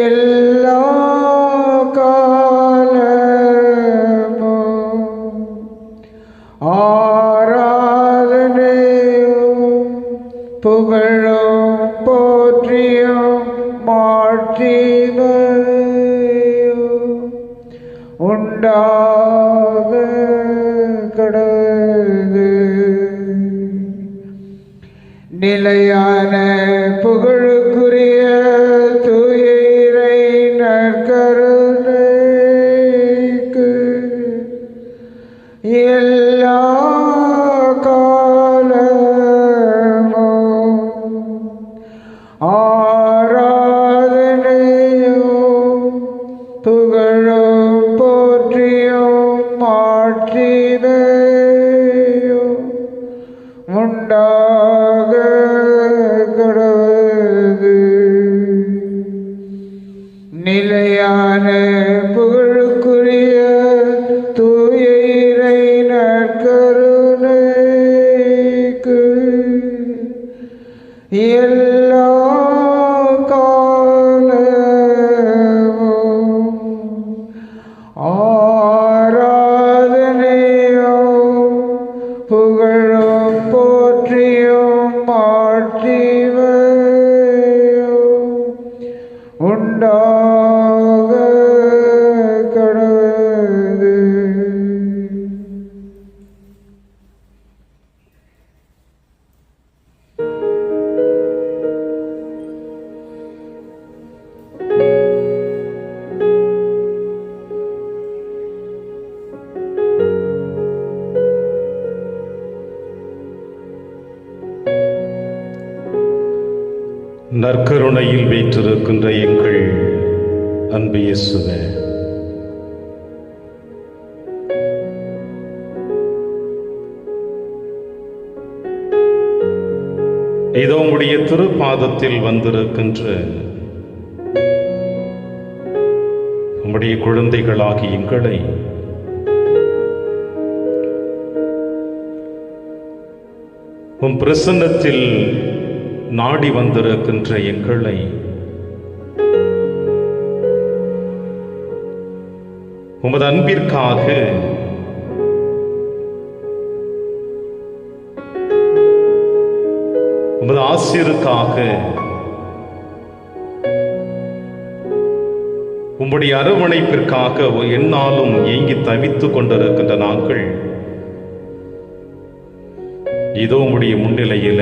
எல்லா காலமும் ஆராதனையும் புகழும் போற்றியும் மாட்சிமையும் உண்டாக கடவுது. நிலையான புகழுக்குரிய தூய இறை நற்கருணைக்கு எல்லா காலமும் ஆராதனையும் புகழும் போற்றியும் மாட்சிமையும் உண்டாக கடவுது. நிலையான புகழுக்குரிய தூய இறை நற்கருணைக்கு எல்லா காலமும் ஆராதனையும் புகழும் போற்றியும் மாட்சிமையும் உண்டாக கடவுது. நற்கருணையில் வீற்றிருக்கின்ற எங்கள் அன்பு இயேசுவே, இதோ உம்முடைய திருப்பாதத்தில் வந்திருக்கின்ற உம்முடைய குழந்தைகளாகி எங்களை உம் பிரசன்னத்தில் நாடி வந்திருக்கின்ற எங்களை உமது அன்பிற்காக உமது ஆசிரியருக்காக உம்முடைய அரவணைப்பிற்காக எந்நாளும் ஏங்கி தவித்துக் கொண்டிருக்கின்ற நாங்கள் இதோ உம்முடைய முன்னிலையில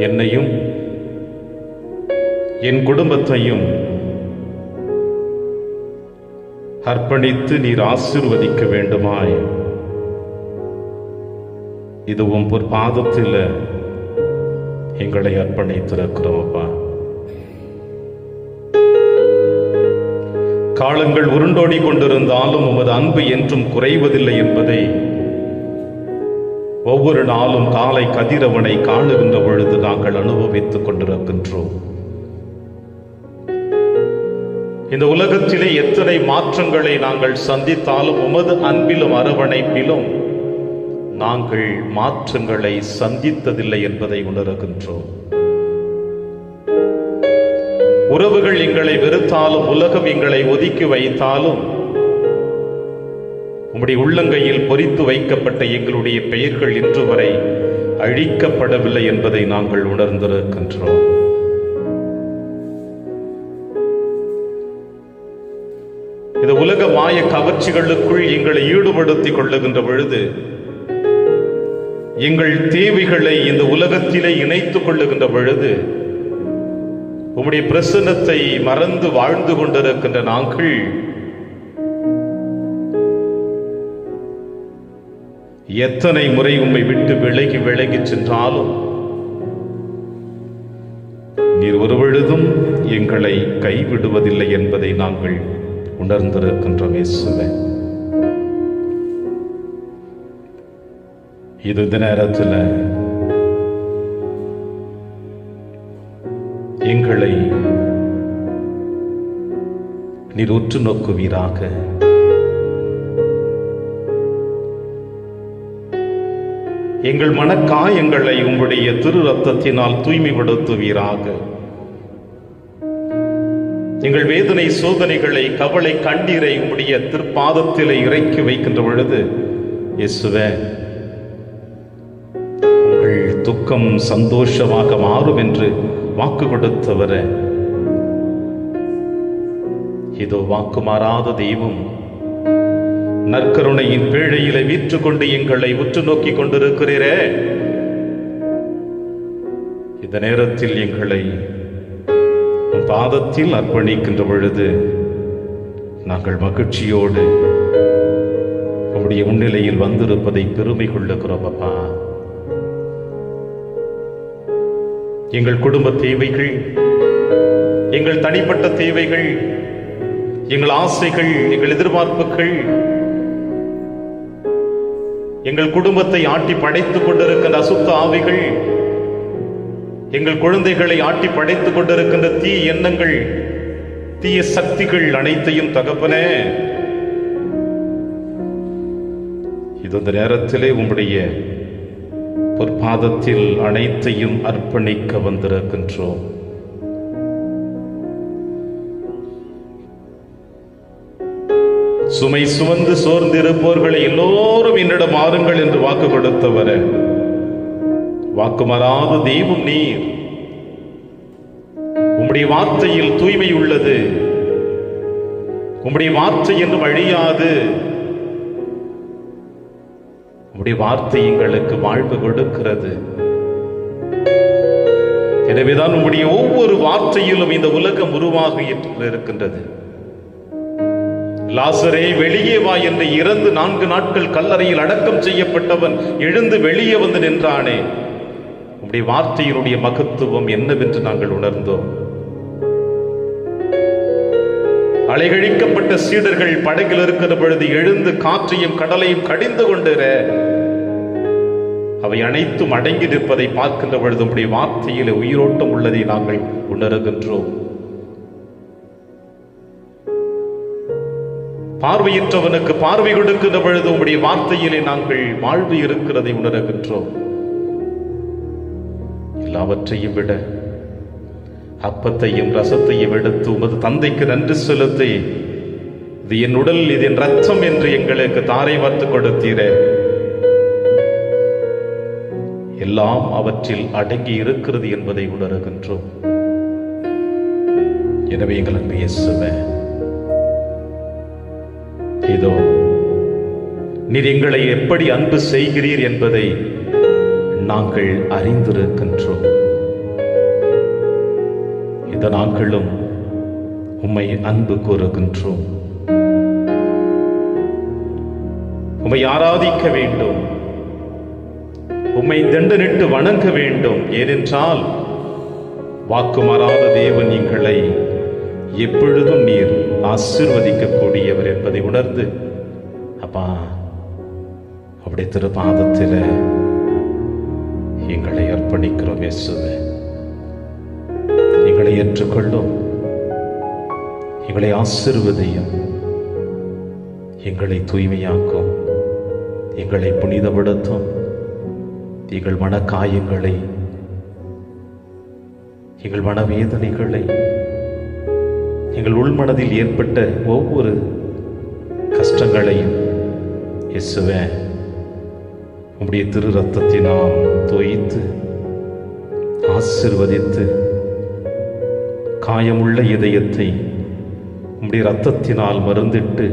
என்னையும் என் குடும்பத்தையும் அர்ப்பணித்து நீர் ஆசீர்வதிக்க வேண்டுமாய் இதுவும் பொற்பாதத்தில் எங்களை அர்ப்பணித்திருக்கிறோம் அப்பா. காலங்கள் உருண்டோடி கொண்டிருந்தாலும் உமது அன்பு என்றும் குறைவதில்லை என்பதை ஒவ்வொரு நாளும் காலை கதிரவனை காணுகின்ற பொழுது நாங்கள் அனுபவித்துக் கொண்டிருக்கின்றோம். இந்த உலகத்திலே எத்தனை மாற்றங்களை நாங்கள் சந்தித்தாலும் உமது அன்பிலும் அரவணைப்பிலும் நாங்கள் மாற்றங்களை சந்தித்ததில்லை என்பதை உணர்கின்றோம். உறவுகள் எங்களை வெறுத்தாலும், உலகம் எங்களை ஒதுக்கி வைத்தாலும், உம்முடைய உள்ளங்கையில் பொறித்து வைக்கப்பட்ட எங்களுடைய பெயர்கள் இன்று வரை அழிக்கப்படவில்லை என்பதை நாங்கள் உணர்ந்திருக்கின்றோம். இந்த உலக மாய கவர்ச்சிகளுக்குள் எங்களை ஈடுபடுத்திக் கொள்ளுகின்ற பொழுது எங்கள் தேவைகளை இந்த உலகத்திலே இணைத்துக் கொள்ளுகின்ற பொழுது உம்முடைய பிரசன்னத்தை மறந்து வாழ்ந்து கொண்டிருக்கின்ற நாங்கள் எத்தனை முறை உம்மை விட்டு விலகி விலகி சென்றாலும் நீர் ஒருபொழுதும் எங்களை கைவிடுவதில்லை என்பதை நாங்கள் உணர்ந்திருக்கின்றோம் இயேசுவே. இது இந்த நேரத்தில் எங்களை நீர் உற்று நோக்குவீராக. எங்கள் மனக்காயங்களை உம்முடைய திரு ரத்தத்தினால் தூய்மைப்படுத்துவீராக. எங்கள் வேதனை சோதனைகளை கவலை கண்ணீரை உம்முடைய திருப்பாதத்திலே இறக்கி வைக்கின்ற பொழுது இயேசுவே, உங்கள் துக்கம் சந்தோஷமாக மாறும் என்று வாக்கு கொடுத்தவர, இதோ வாக்கு மாறாத தெய்வம் நற்கருணையின் பேழையில வீற்றுக்கொண்டு எங்களை உற்று நோக்கி கொண்டிருக்கிறீரே. இந்த நேரத்தில் எங்களை பாதத்தில் அர்ப்பணிக்கின்ற பொழுது நாங்கள் மகிழ்ச்சியோடு உம்முடைய முன்னிலையில் வந்திருப்பதை பெருமை கொள்ளுகிறோம் அப்பா. எங்கள் குடும்ப தேவைகள், எங்கள் தனிப்பட்ட தேவைகள், எங்கள் ஆசைகள், எங்கள் எதிர்பார்ப்புகள், எங்கள் குடும்பத்தை ஆட்டி படைத்துக் கொண்டிருக்கின்ற அசுத்த ஆவிகள், எங்கள் குழந்தைகளை ஆட்டி படைத்துக் கொண்டிருக்கின்ற தீய எண்ணங்கள், தீய சக்திகள் அனைத்தையும் தகப்பனே, இந்த நேரத்திலே உம்முடைய பொற்பாதத்தில் அனைத்தையும் அர்ப்பணிக்க வந்திருக்கின்றோம். சுமை சுமந்து சோர்ந்திருப்பவர்களை எல்லோரும் என்னிடம் ஆறுங்கள் என்று வாக்கு கொடுத்தவர, வாக்கு மாறாத தெய்வம் நீர். உம்முடைய வார்த்தையில் தூய்மை உள்ளது. உம்முடைய வார்த்தை என்றும் அழியாது. உம்முடைய வார்த்தை எங்களுக்கு வாழ்வு கொடுக்கிறது. எனவேதான் உம்முடைய ஒவ்வொரு வார்த்தையிலும் இந்த உலகம் உருவாகி இருக்கின்றது. லாசரே வெளியே வா என்று இறந்து 4 நாட்கள் கல்லறையில் அடக்கம் செய்யப்பட்டவன் எழுந்து வெளியே வந்து நின்றானே. உம்முடைய வார்த்தையினுடைய மகத்துவம் என்னவென்று நாங்கள் உணர்ந்தோம். அலைகழிக்கப்பட்ட சீடர்கள் படகில் இருக்கிற பொழுது எழுந்து காற்றையும் கடலையும் கடிந்து கொண்டிர அவை அனைத்தும் அடங்கி நிற்பதை பார்க்கின்ற பொழுது உம்முடைய வார்த்தையிலே உயிரோட்டம் உள்ளதை நாங்கள் உணர்கின்றோம். பார்வையற்றவனுக்கு பார்வை கொடுக்கின்ற பொழுது உம்முடைய வார்த்தையிலே நாங்கள் வாழ்வு இருக்கிறதை உணர்கின்றோம். எல்லாவற்றையும் விட அப்பத்தையும் ரசத்தையும் எடுத்து உமது தந்தைக்கு நன்றி செலுத்தி, இது என் உடல், இது என் ரத்தம் என்று எங்களுக்கு தாரை வார்த்து கொடுத்தீரே. எல்லாம் அவற்றில் அடங்கி இருக்கிறது என்பதை உணர்கின்றோம். எனவே எங்கள் அன்பு இயேசுவே, இதோ நீர் எங்களை எப்படி அன்பு செய்கிறீர் என்பதை நாங்கள் அறிந்திருக்கின்றோம். இந்த நாட்களும் உம்மை அன்பு கூறுகின்றோம். உம்மை ஆராதிக்க வேண்டும், உம்மை தண்டனிட்டு வணங்க வேண்டும். ஏனென்றால் வாக்கு மாறாத தேவன் எங்களை எப்பொழுதும் நீர் ஆசீர்வதிக்கக்கூடியவர் என்பதை உணர்ந்து, அப்பா அப்படி திருப்பாதத்தில் எங்களை அர்ப்பணிக்கிறோம். இயேசுவே, எங்களை ஏற்றுக்கொள்ளும், எங்களை ஆசீர்வதியும், எங்களை தூய்மையாக்கும், எங்களை புனிதப்படுத்தும். எங்கள் மனக்காயங்களை, எங்கள் மனவேதனைகளை, எங்கள் உள்மனதில் ஏற்பட்ட ஒவ்வொரு கஷ்டங்களையும் இயேசுவே உம்முடைய திரு ரத்தத்தினால் தோய்த்து ஆசீர்வதித்து, காயமுள்ள இதயத்தை உம்முடைய ரத்தத்தினால் மருந்திட்டு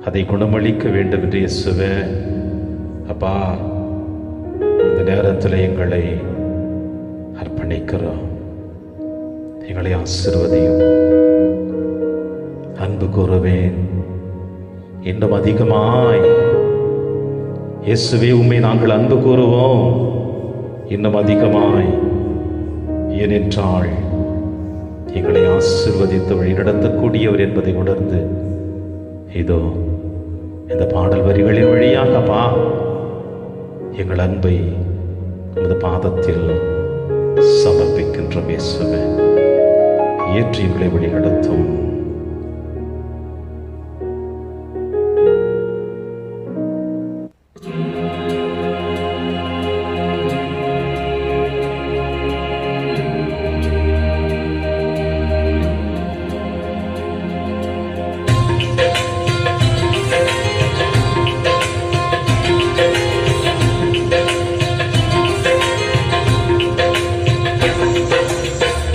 அதை குணமளிக்க வேண்டும் என்று இயேசுவே அப்பா இந்த நேரத்தில் எங்களை அர்ப்பணிக்கிறோம். எங்களை ஆசீர்வதியும். அன்பு கூறுவேன் இன்னும் அதிகமாய். இயேசுவே, உம்மை நாங்கள் அன்பு கூறுவோம் இன்னும் அதிகமாய். ஏனென்றால் எங்களை ஆசீர்வதித்து வழிநடத்தக்கூடியவர் என்பதை உணர்ந்து, இதோ இந்த பாடல் வரிகளின் வழியாகப்பா எங்கள் அன்பை உமது பாதத்தில் சமர்ப்பிக்கின்றோம். இயேசுவே, ஏற்றி எங்களை வழிநடத்தும்.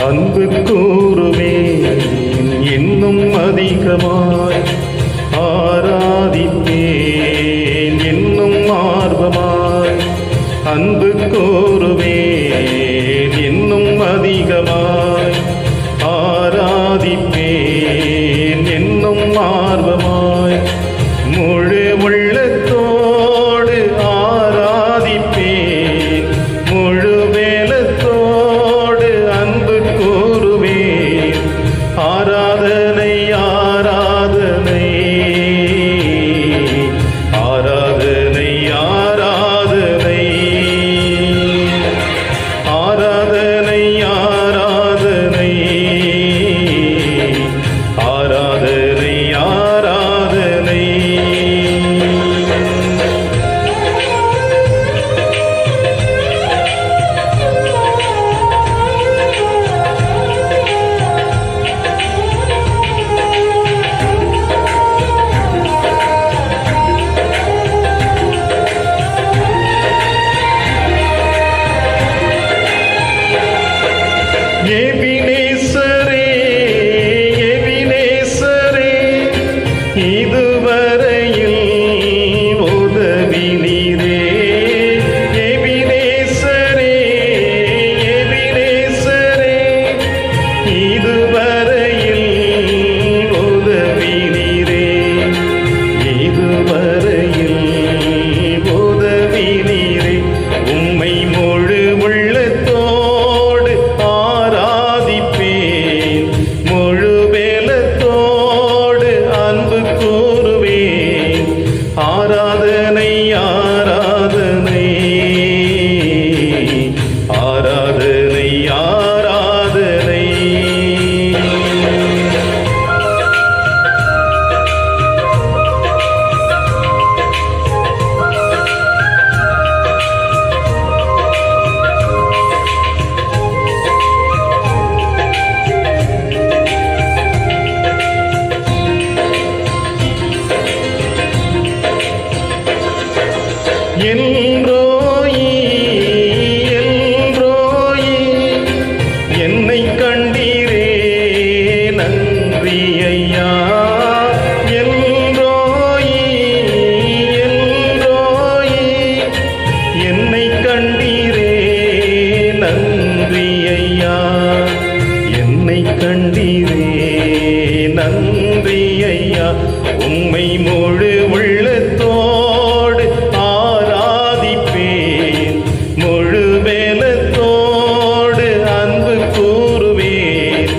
அன்பு கூறுவேன் இன்னும் அதிகமாய், ஆராதிப்பேன் இன்னும் ஆர்வமாய். அன்பு கூறுவேன் இன்னும் அதிகமாய், ஆராதிப்பேன் இன்னும் ஆர்வமாய். முழு உள்ளத்தோடு ஆராதிப்பேன், முழு வேலத்தோடு அன்பு கூறுவேன். ஆராதனை ஆராதனை ஆராதனை ஆராதனை ஆராதனை ஆராதனை ஆராதனை ஆராதனை. எபினேசரே எபினேசரே, இதுவரையில் உதவினீரே. எபினேசரே எபினேசரே, இதுவரையில் உதவினீரே. இதுவரையில் உதவினீரே. உம்மை முழு உள்ளத்தோடு ஆராதிப்பேன், முழு வேலத்தோடு அன்பு கூறுவேன். ஆராதனை ஆராதனை ஆராதனை ஆராதனை. எல்ரோயி எல்ரோயி, என்னை கண்டீரே நன்றி ஐயா. எல்ரோயி எல்ரோயி, என்னை கண்டீரே நன்றி ஐயா. என்னை கண்டீரே நன்றி ஐயா. உம்மை முழு உள்ளத்தோடு ஆராதிப்பேன், முழு வேலத்தோடு அன்பு கூறுவேன்.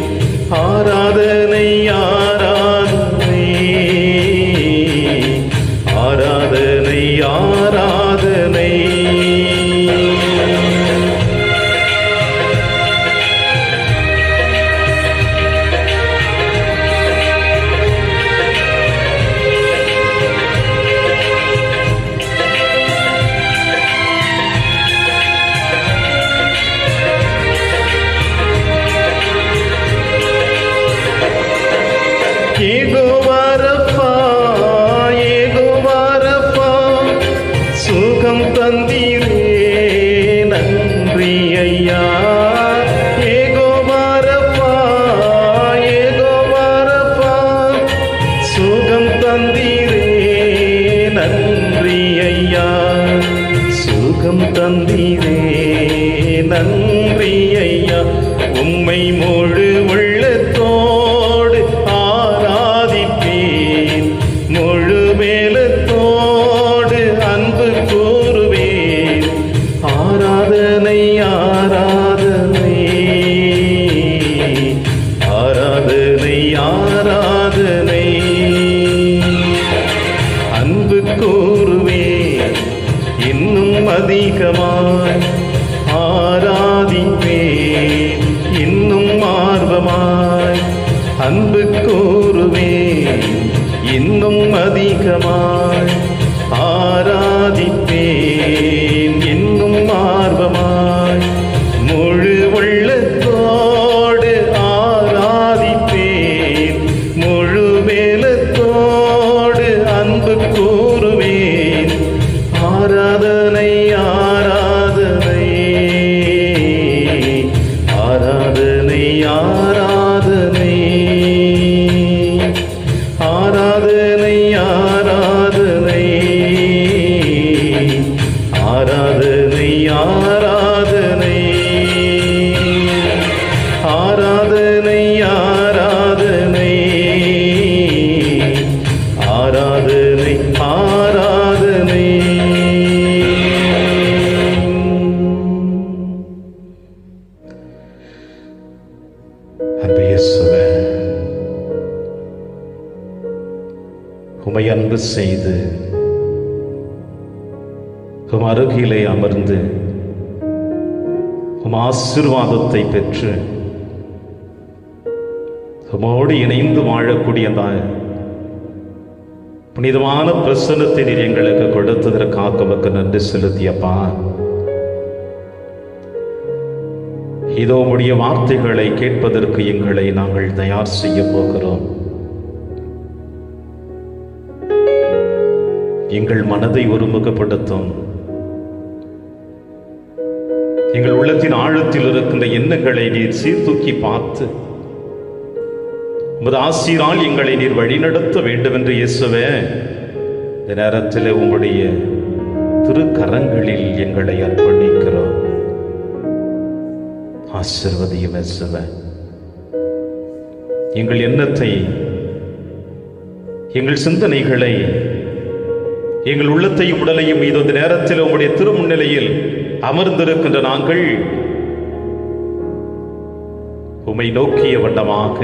ஆராதனை ஆராதனை ஆராதனை ஆராதனை. யெகோவா ரப்பா யெகோவா ரப்பா, சுகம் தந்தீரே நன்றி ஐயா. யெகோவா ரப்பா யெகோவா ரப்பா, சுகம் தந்தீரே நன்றி ஐயா. சுகம் தந்தீரே நன்றி ஐயா. உம்மை முழு உள்ளத்தோடு ஆராதிப்பேன், முழு வேலத்தோடு அன்பு கூறுவேன். ஆராதனை ஆராதனை ஆராதனை ஆராதனை. அன்பு கூறுவேன் இன்னும் அதிகமாய், ஆராதிப்பேன் இன்னும் ஆர்வமாய். அன்பு கூறுவேன் இன்னும் அதிகமாய், ஆராதிப்பேன் இன்னும் ஆர்வமாய். முழு உள்ளத்தோடு ஆராதிப்பேன், முழு வேலத்தோடு அன்பு கூறுவேன். ஆராதனை ஆராதனை ஆராதனை ஆராதனை ஆராதனை ஆராதனை ஆராதனை ஆராதனை. அன்பு இயேசுவே, உம்மை அன்பு செய்து உம் அருகிலே அமர்ந்து உம் ஆசீர்வாதத்தை பெற்று உமோடு இணைந்து வாழக்கூடிய அந்த புனிதமான பிரசன்னத்தை நீர் எங்களுக்கு கொடுத்ததற்காக உமக்கு நன்றி செலுத்தியப்பா. இதோ உம்முடைய வார்த்தைகளை கேட்பதற்கு எங்களை நாங்கள் தயார் செய்ய போகிறோம். எங்கள் மனதை ஒருமுகப்படுத்தும், எங்கள் உள்ளத்தின் ஆழத்தில் இருக்கின்ற எண்ணங்களை நீர் சீர்தூக்கி பார்த்து உமது ஆசீரால் எங்களை நீர் வழிநடத்த வேண்டும் என்று இயேசுவே இந்த நேரத்தில் உம்முடைய திருக்கரங்களில் எங்களை அர்ப்பணிக்கிறோம். ஆசீர்வதியும் இயேசுவே. எங்கள் எண்ணத்தை, எங்கள் சிந்தனைகளை, எங்கள் உள்ளத்தையும் உடலையும் இது இந்த நேரத்தில் உம்முடைய திருமுன்னிலையில் அமர்ந்திருக்கின்ற நாங்கள் உம்மை நோக்கிய வண்ணமாக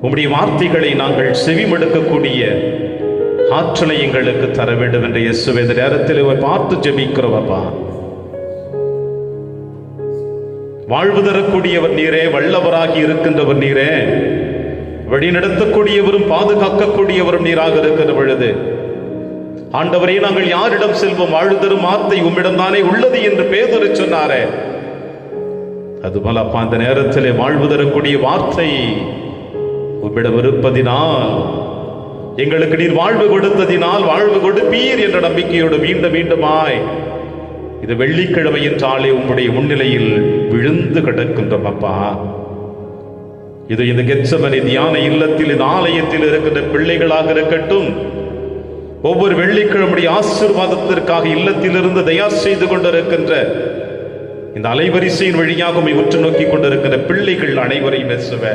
உம்முடைய வார்த்தைகளை நாங்கள் செவிமடுக்கக்கூடிய ஆற்றலை எங்களுக்கு தர வேண்டும் என்று இயேசுவே இந்த நேரத்தில் பார்த்து ஜெபிக்கிறோம். அப்பா, வாழ்வு தரக்கூடியவர் நீரே, வல்லவராகி இருக்கின்றவர் நீரே, வழிநடத்தக்கூடியவரும் பாதுகாக்கக்கூடியவரும் நீராக இருக்கின்ற பொழுது ஆண்டவரே, நாங்கள் யாரிடம் செல்வோம்? வாழ்வு தரும் வார்த்தை உம்மிடம் தானே உள்ளது என்று பேதுரு சொன்னாரே, அதுபோல அப்பா அந்த நேரத்திலே வாழ்வு தரக்கூடிய வார்த்தை உம்மிடம் இருப்பதினால், எங்களுக்கு நீர் வாழ்வு கொடுத்ததினால் வாழ்வு கொடுப்பீர் என்ற நம்பிக்கையோடு மீண்டும் மீண்டுமாய் இது வெள்ளிக்கிழமை என்றாலே உம்முடைய முன்னிலையில் விழுந்து கிடக்கின்றோம். அப்பா, இது இந்த கெத்செமனே தியான இல்லத்தில், இந்த ஆலயத்தில் இருக்கின்ற பிள்ளைகளாக இருக்கட்டும், ஒவ்வொரு வெள்ளிக்கிழமை ஆசீர்வாதத்திற்காக இல்லத்திலிருந்து தயார் செய்து கொண்டிருக்கின்ற இந்த அலைவரிசையின் வழியாக உற்று நோக்கி கொண்டிருக்கின்ற பிள்ளைகள் அனைவரையும் இயேசுவே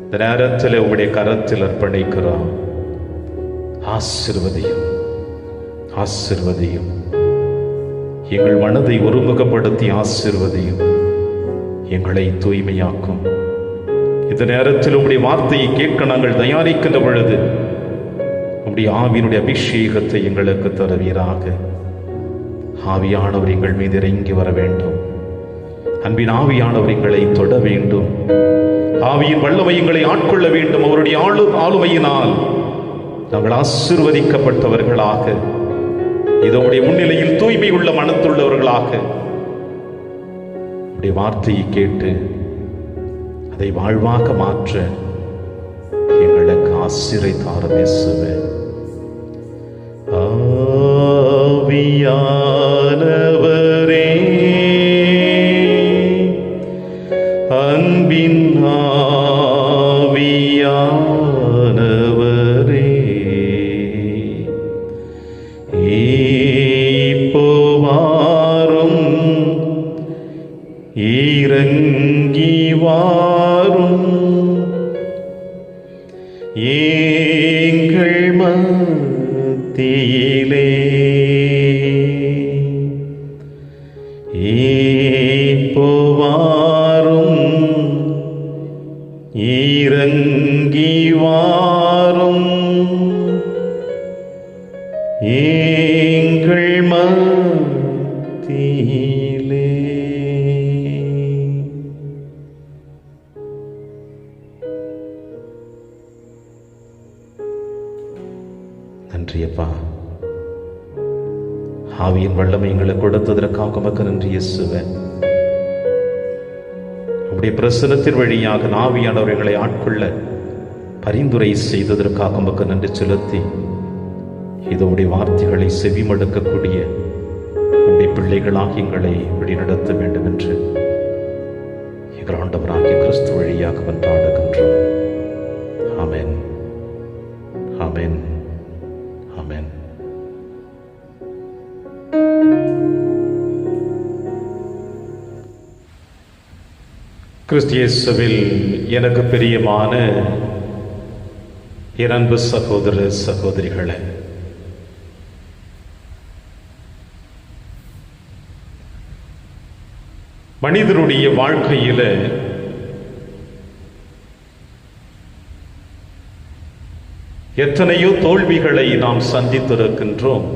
இந்த நேரத்தில் உம்முடைய கரத்தில் அர்ப்பணிக்கிறோம். ஆசீர்வதியும், ஆசீர்வதியும். எங்கள் மனதை ஒருமுகப்படுத்தி ஆசீர்வதியும், எங்களை தூய்மையாக்கும். இந்த நேரத்தில் உம்முடைய வார்த்தையை கேட்க நாங்கள் தயாரிக்கின்ற பொழுது உம்முடைய ஆவியினுடைய அபிஷேகத்தை எங்களுக்கு தருவீராக. ஆவியானவர் எங்கள் மீது இறங்கி வர வேண்டும். அன்பின் ஆவியானவர் எங்களை தொட வேண்டும். ஆவியின் வல்லமை எங்களை ஆட்கொள்ள வேண்டும். அவருடைய ஆளுமையினால் நாங்கள் ஆசீர்வதிக்கப்பட்டவர்களாக, இதோடைய முன்னிலையில் தூய்மை உள்ள மனத்துள்ளவர்களாக உடைய வார்த்தையை கேட்டு அதை வாழ்வாக மாற்ற எங்களுக்கு ஆசிரை தாரும் இயேசுவே. ஆவியானவரே, அன்பின் ஆவியானவரே, இப்போவாரும் இறங்கி வாரும் எங்கள் மத்தியிலே, இப்போவாரும் இறங்கி வாரும் எங்கள் மத்தியிலே. நன்றியப்பா, ஆவியின் வல்லமை எங்களுக்கு கொடுத்ததற்காக உமக்கு நன்றி இயேசுவே. உம்முடைய பிரசன்னத்தின் வழியாக ஆவியானவர் எங்களை ஆட்கொள்ள பரிந்துரை செய்ததற்காக உமக்கு நன்றி செலுத்தி, இதோடைய வார்த்தைகளை செவிமடுக்கக்கூடிய உம்முடைய பிள்ளைகளாக எங்களை வழிநடத்த வேண்டும் என்று எங்கள் ஆண்டவராகிய கிறிஸ்து வழியாக மன்றாடுகின்றோம். ஆமென், ஆமென், ஆமென். கிறிஸ்து இயேசுவில் எனக்கு பிரியமான என் அன்பு சகோதர சகோதரிகளே, மனிதனுடைய வாழ்க்கையில எத்தனையோ தோல்விகளை நாம் சந்தித்திருக்கின்றோம்,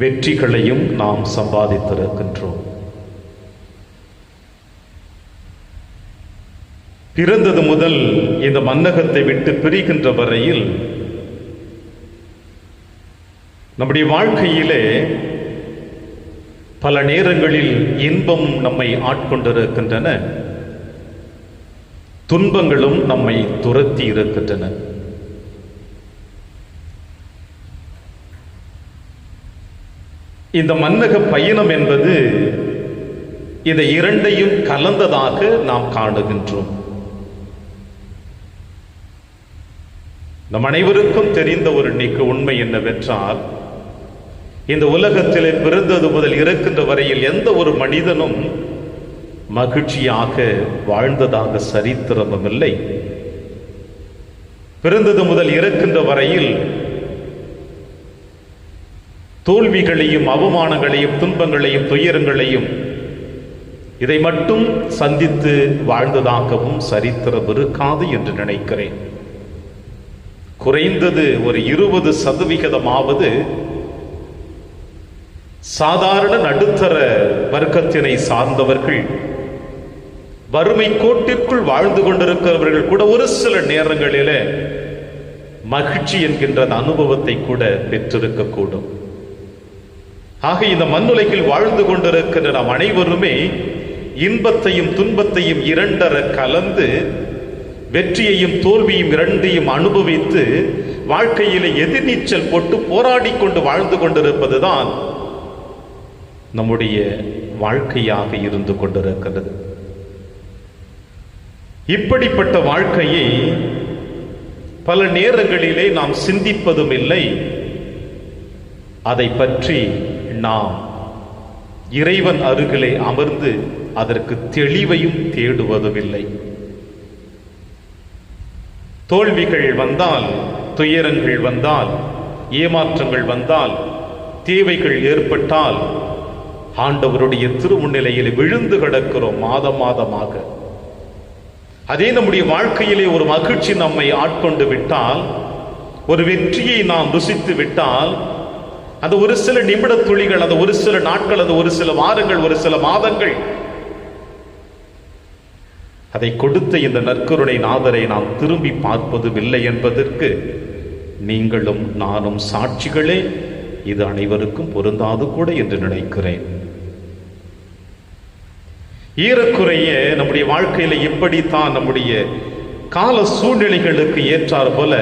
வெற்றிகளையும் நாம் சம்பாதித்திருக்கின்றோம். பிறந்தது முதல் இந்த மன்னகத்தை விட்டு பிரிகின்ற வரையில் நம்முடைய வாழ்க்கையிலே பல நேரங்களில் இன்பம் நம்மை ஆட்கொண்டிருக்கின்றன, துன்பங்களும் நம்மை துரத்தி இருக்கின்றன. இந்த மன்னக பயணம் என்பது இந்த இரண்டையும் கலந்ததாக நாம் காணுகின்றோம். நம் அனைவருக்கும் தெரிந்த ஒரு உண்மை என்னவென்றால், இந்த உலகத்திலே பிறந்தது முதல் இருக்கின்ற வரையில் எந்த ஒரு மனிதனும் மகிழ்ச்சியாக வாழ்ந்ததாக சரித்திரமும் இல்லை. பிறந்தது முதல் இருக்கின்ற வரையில் தோல்விகளையும் அவமானங்களையும் துன்பங்களையும் துயரங்களையும் இதை மட்டும் சந்தித்து வாழ்ந்ததாகவும் சரித்திரம் இருக்காது என்று நினைக்கிறேன். குறைந்தது ஒரு 20% சாதாரண நடுத்தர வர்க்கத்தினை சார்ந்தவர்கள், வறுமை கோட்டிற்குள் வாழ்ந்து கொண்டிருக்கிறவர்கள் கூட ஒரு சில நேரங்களில் மகிழ்ச்சி என்கின்ற அனுபவத்தை கூட பெற்றிருக்கக்கூடும். ஆக இந்த மண்ணுலகில் வாழ்ந்து கொண்டிருக்கின்ற நாம் அனைவருமே இன்பத்தையும் துன்பத்தையும் இரண்டர கலந்து, வெற்றியையும் தோல்வியும் இரண்டையும் அனுபவித்து வாழ்க்கையில எதிர்நீச்சல் போட்டு போராடி கொண்டு வாழ்ந்து கொண்டிருப்பதுதான் நம்முடைய வாழ்க்கையாக இருந்து கொண்டிருக்கிறது. இப்படிப்பட்ட வாழ்க்கையை பல நேரங்களிலே நாம் சிந்திப்பதும் இல்லை, அதை பற்றி நாம் இறைவன் அருகிலே அமர்ந்து அதற்கு தெளிவையும் தேடுவதும் இல்லை. தோல்விகள் வந்தால், துயரங்கள் வந்தால், ஏமாற்றங்கள் வந்தால், தேவைகள் ஏற்பட்டால் ஆண்டவருடைய திருமுன்னிலையில் விழுந்து கிடக்கிறோம் மாதமாக. அதே நம்முடைய வாழ்க்கையிலே ஒரு மகிழ்ச்சி நம்மை ஆட்கொண்டு விட்டால், ஒரு வெற்றியை நாம் ருசித்து விட்டால், அந்த ஒரு சில நிமிட துளிகள், அந்த ஒரு சில நாட்கள், அந்த ஒரு சில வாரங்கள், ஒரு சில மாதங்கள், அதை கொடுத்த இந்த நற்கருணை நாதரை நாம் திரும்பி பார்ப்பதும் இல்லை என்பதற்கு நீங்களும் நானும் சாட்சிகளே. இது அனைவருக்கும் பொருந்தாது கூட என்று நினைக்கிறேன். ஏறக்குறைய நம்முடைய வாழ்க்கையில எப்படித்தான் நம்முடைய கால சூழ்நிலைகளுக்கு ஏற்றார் போல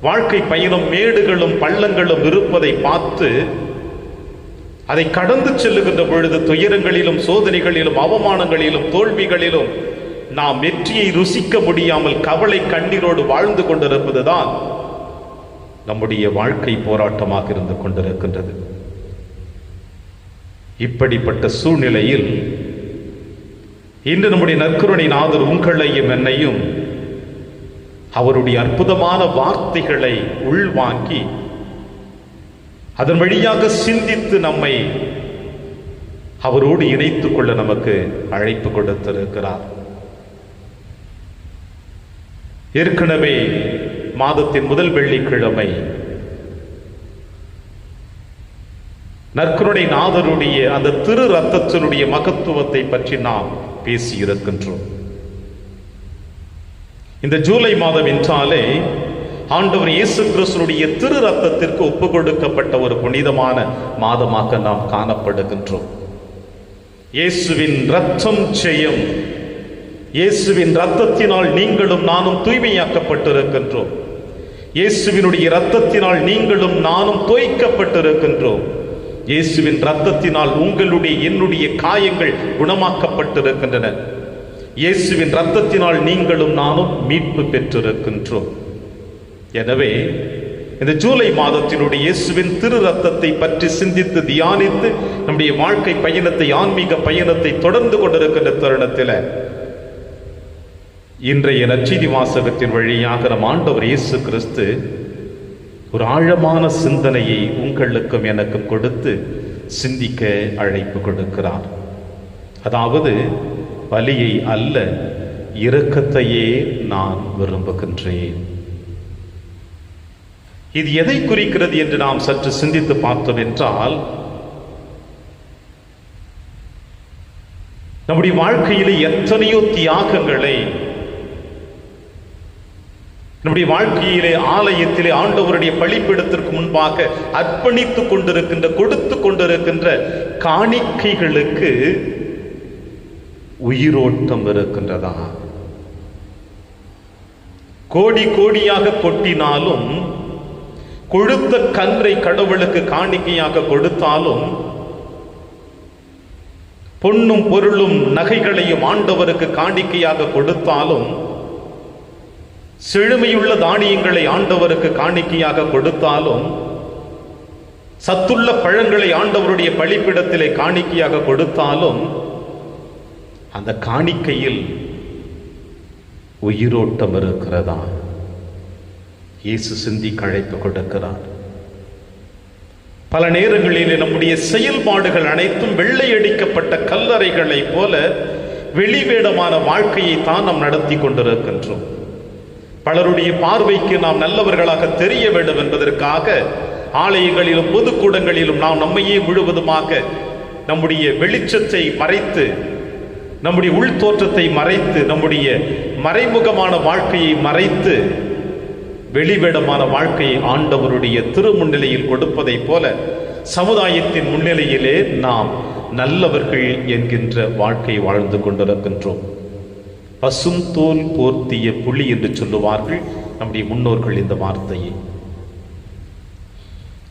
வாழ்க்கை பயணம் மேடுகளும் பள்ளங்களும் இருப்பதை பார்த்து அதை கடந்து செல்லுகின்ற பொழுது துயரங்களிலும் சோதனைகளிலும் அவமானங்களிலும் தோல்விகளிலும் நாம் வெற்றியை ருசிக்க முடியாமல் கவலை கண்ணீரோடு வாழ்ந்து கொண்டிருப்பதுதான் நம்முடைய வாழ்க்கை போராட்டமாக இருந்து கொண்டிருக்கின்றது. இப்படிப்பட்ட சூழ்நிலையில் இன்று நம்முடைய நற்கருணை நாதர் உங்களையும் என்னையும் அவருடைய அற்புதமான வார்த்தைகளை உள்வாங்கி அதன் வழியாக சிந்தித்து நம்மை அவரோடு இணைத்துக் கொள்ள நமக்கு அழைப்பு கொடுத்திருக்கிறார். ஏற்கனவே மாதத்தின் முதல் வெள்ளிக்கிழமை நற்கருணை நாதருடைய அந்த திரு ரத்தத்தினுடைய மகத்துவத்தை பற்றி நாம் பேசியிருக்கின்றோம். இந்த ஜூலை மாதம் என்றாலே ஆண்டவர் இயேசு கிறிஸ்துவினுடைய திரு ரத்தத்திற்கு ஒப்பு கொடுக்கப்பட்ட ஒரு புனிதமான மாதமாக நாம் காணப்படுகின்றோம். இயேசுவின் ரத்தம் ஜெயம். இயேசுவின் ரத்தத்தினால் நீங்களும் நானும் தூய்மையாக்கப்பட்டிருக்கின்றோம். இயேசுவினுடைய ரத்தத்தினால் நீங்களும் நானும் தோய்க்கப்பட்டிருக்கின்றோம். இயேசுவின் ரத்தத்தினால் உங்களுடைய என்னுடைய காயங்கள் குணமாக்கப்பட்டிருக்கின்றன. இயேசுவின் ரத்தத்தினால் நீங்களும் நானும் மீட்பு பெற்றிருக்கின்றோம். எனவே இந்த ஜூலை மாதத்தினுடைய இயேசுவின் திரு ரத்தத்தை பற்றி சிந்தித்து தியானித்து நம்முடைய வாழ்க்கை பயணத்தை, ஆன்மீக பயணத்தை தொடர்ந்து கொண்டிருக்கின்ற தருணத்தில் இன்றைய நற்செய்தி வாசகத்தின் வழியாக நம் ஆண்டவர் இயேசு கிறிஸ்து ஒரு ஆழமான சிந்தனையை உங்களுக்கும் எனக்கும் கொடுத்து சிந்திக்க அழைப்பு கொடுக்கிறார். அதாவது, பலியை அல்ல, இரக்கத்தையே நான் விரும்புகின்றேன். இது எதை குறிக்கிறது என்று நாம் சற்று சிந்தித்து பார்த்தோம் என்றால், நம்முடைய வாழ்க்கையிலே எத்தனையோ தியாகங்களை நம்முடைய வாழ்க்கையிலே ஆலயத்திலே ஆண்டவருடைய பலிபீடத்திற்கு முன்பாக அர்ப்பணித்துக் கொண்டிருக்கின்ற, கொடுத்து கொண்டிருக்கின்ற காணிக்கைகளுக்கு உயிரோட்டம் இருக்கின்றதா? கோடி கோடியாக கொட்டினாலும், கொழுத்த கன்றை கடவுளுக்கு காணிக்கையாக கொடுத்தாலும், பொன்னும் பொருளும் நகைகளையும் ஆண்டவருக்கு காணிக்கையாக கொடுத்தாலும், செழுமையுள்ள தானியங்களை ஆண்டவருக்கு காணிக்கையாக கொடுத்தாலும், சத்துள்ள பழங்களை ஆண்டவருடைய பலிபீடத்திலே காணிக்கையாக கொடுத்தாலும், அந்த காணிக்கையில் உயிரோட்டம் இருக்கிறதா? இயேசு சிந்திக்க அழைப்பு கொடுக்கிறார். பல நேரங்களிலே நம்முடைய செயல்பாடுகள் அனைத்தும் வெள்ளையடிக்கப்பட்ட கல்லறைகளைப் போல வெளிவேடமான வாழ்க்கையை தான் நாம் நடத்தி கொண்டிருக்கின்றோம். பலருடைய பார்வைக்கு நாம் நல்லவர்களாக தெரிய வேண்டும் என்பதற்காக ஆலயங்களிலும் பொதுக்கூடங்களிலும் நாம் நம்மையே முழுவதுமாக நம்முடைய வெளிச்சத்தை மறைத்து, நம்முடைய உள் தோற்றத்தை மறைத்து, நம்முடைய மறைமுகமான வாழ்க்கையை மறைத்து வெளிவேடமான வாழ்க்கையை ஆண்டவருடைய திருமுன்னிலையில் கொடுப்பதை போல சமுதாயத்தின் முன்னிலையிலே நாம் நல்லவர்கள் என்கின்ற வாழ்க்கை வாழ்ந்து கொண்டிருக்கின்றோம். பசும் தோல் போர்த்திய புலி என்று சொல்லுவார்கள் நம்முடைய முன்னோர்கள் இந்த வார்த்தையை.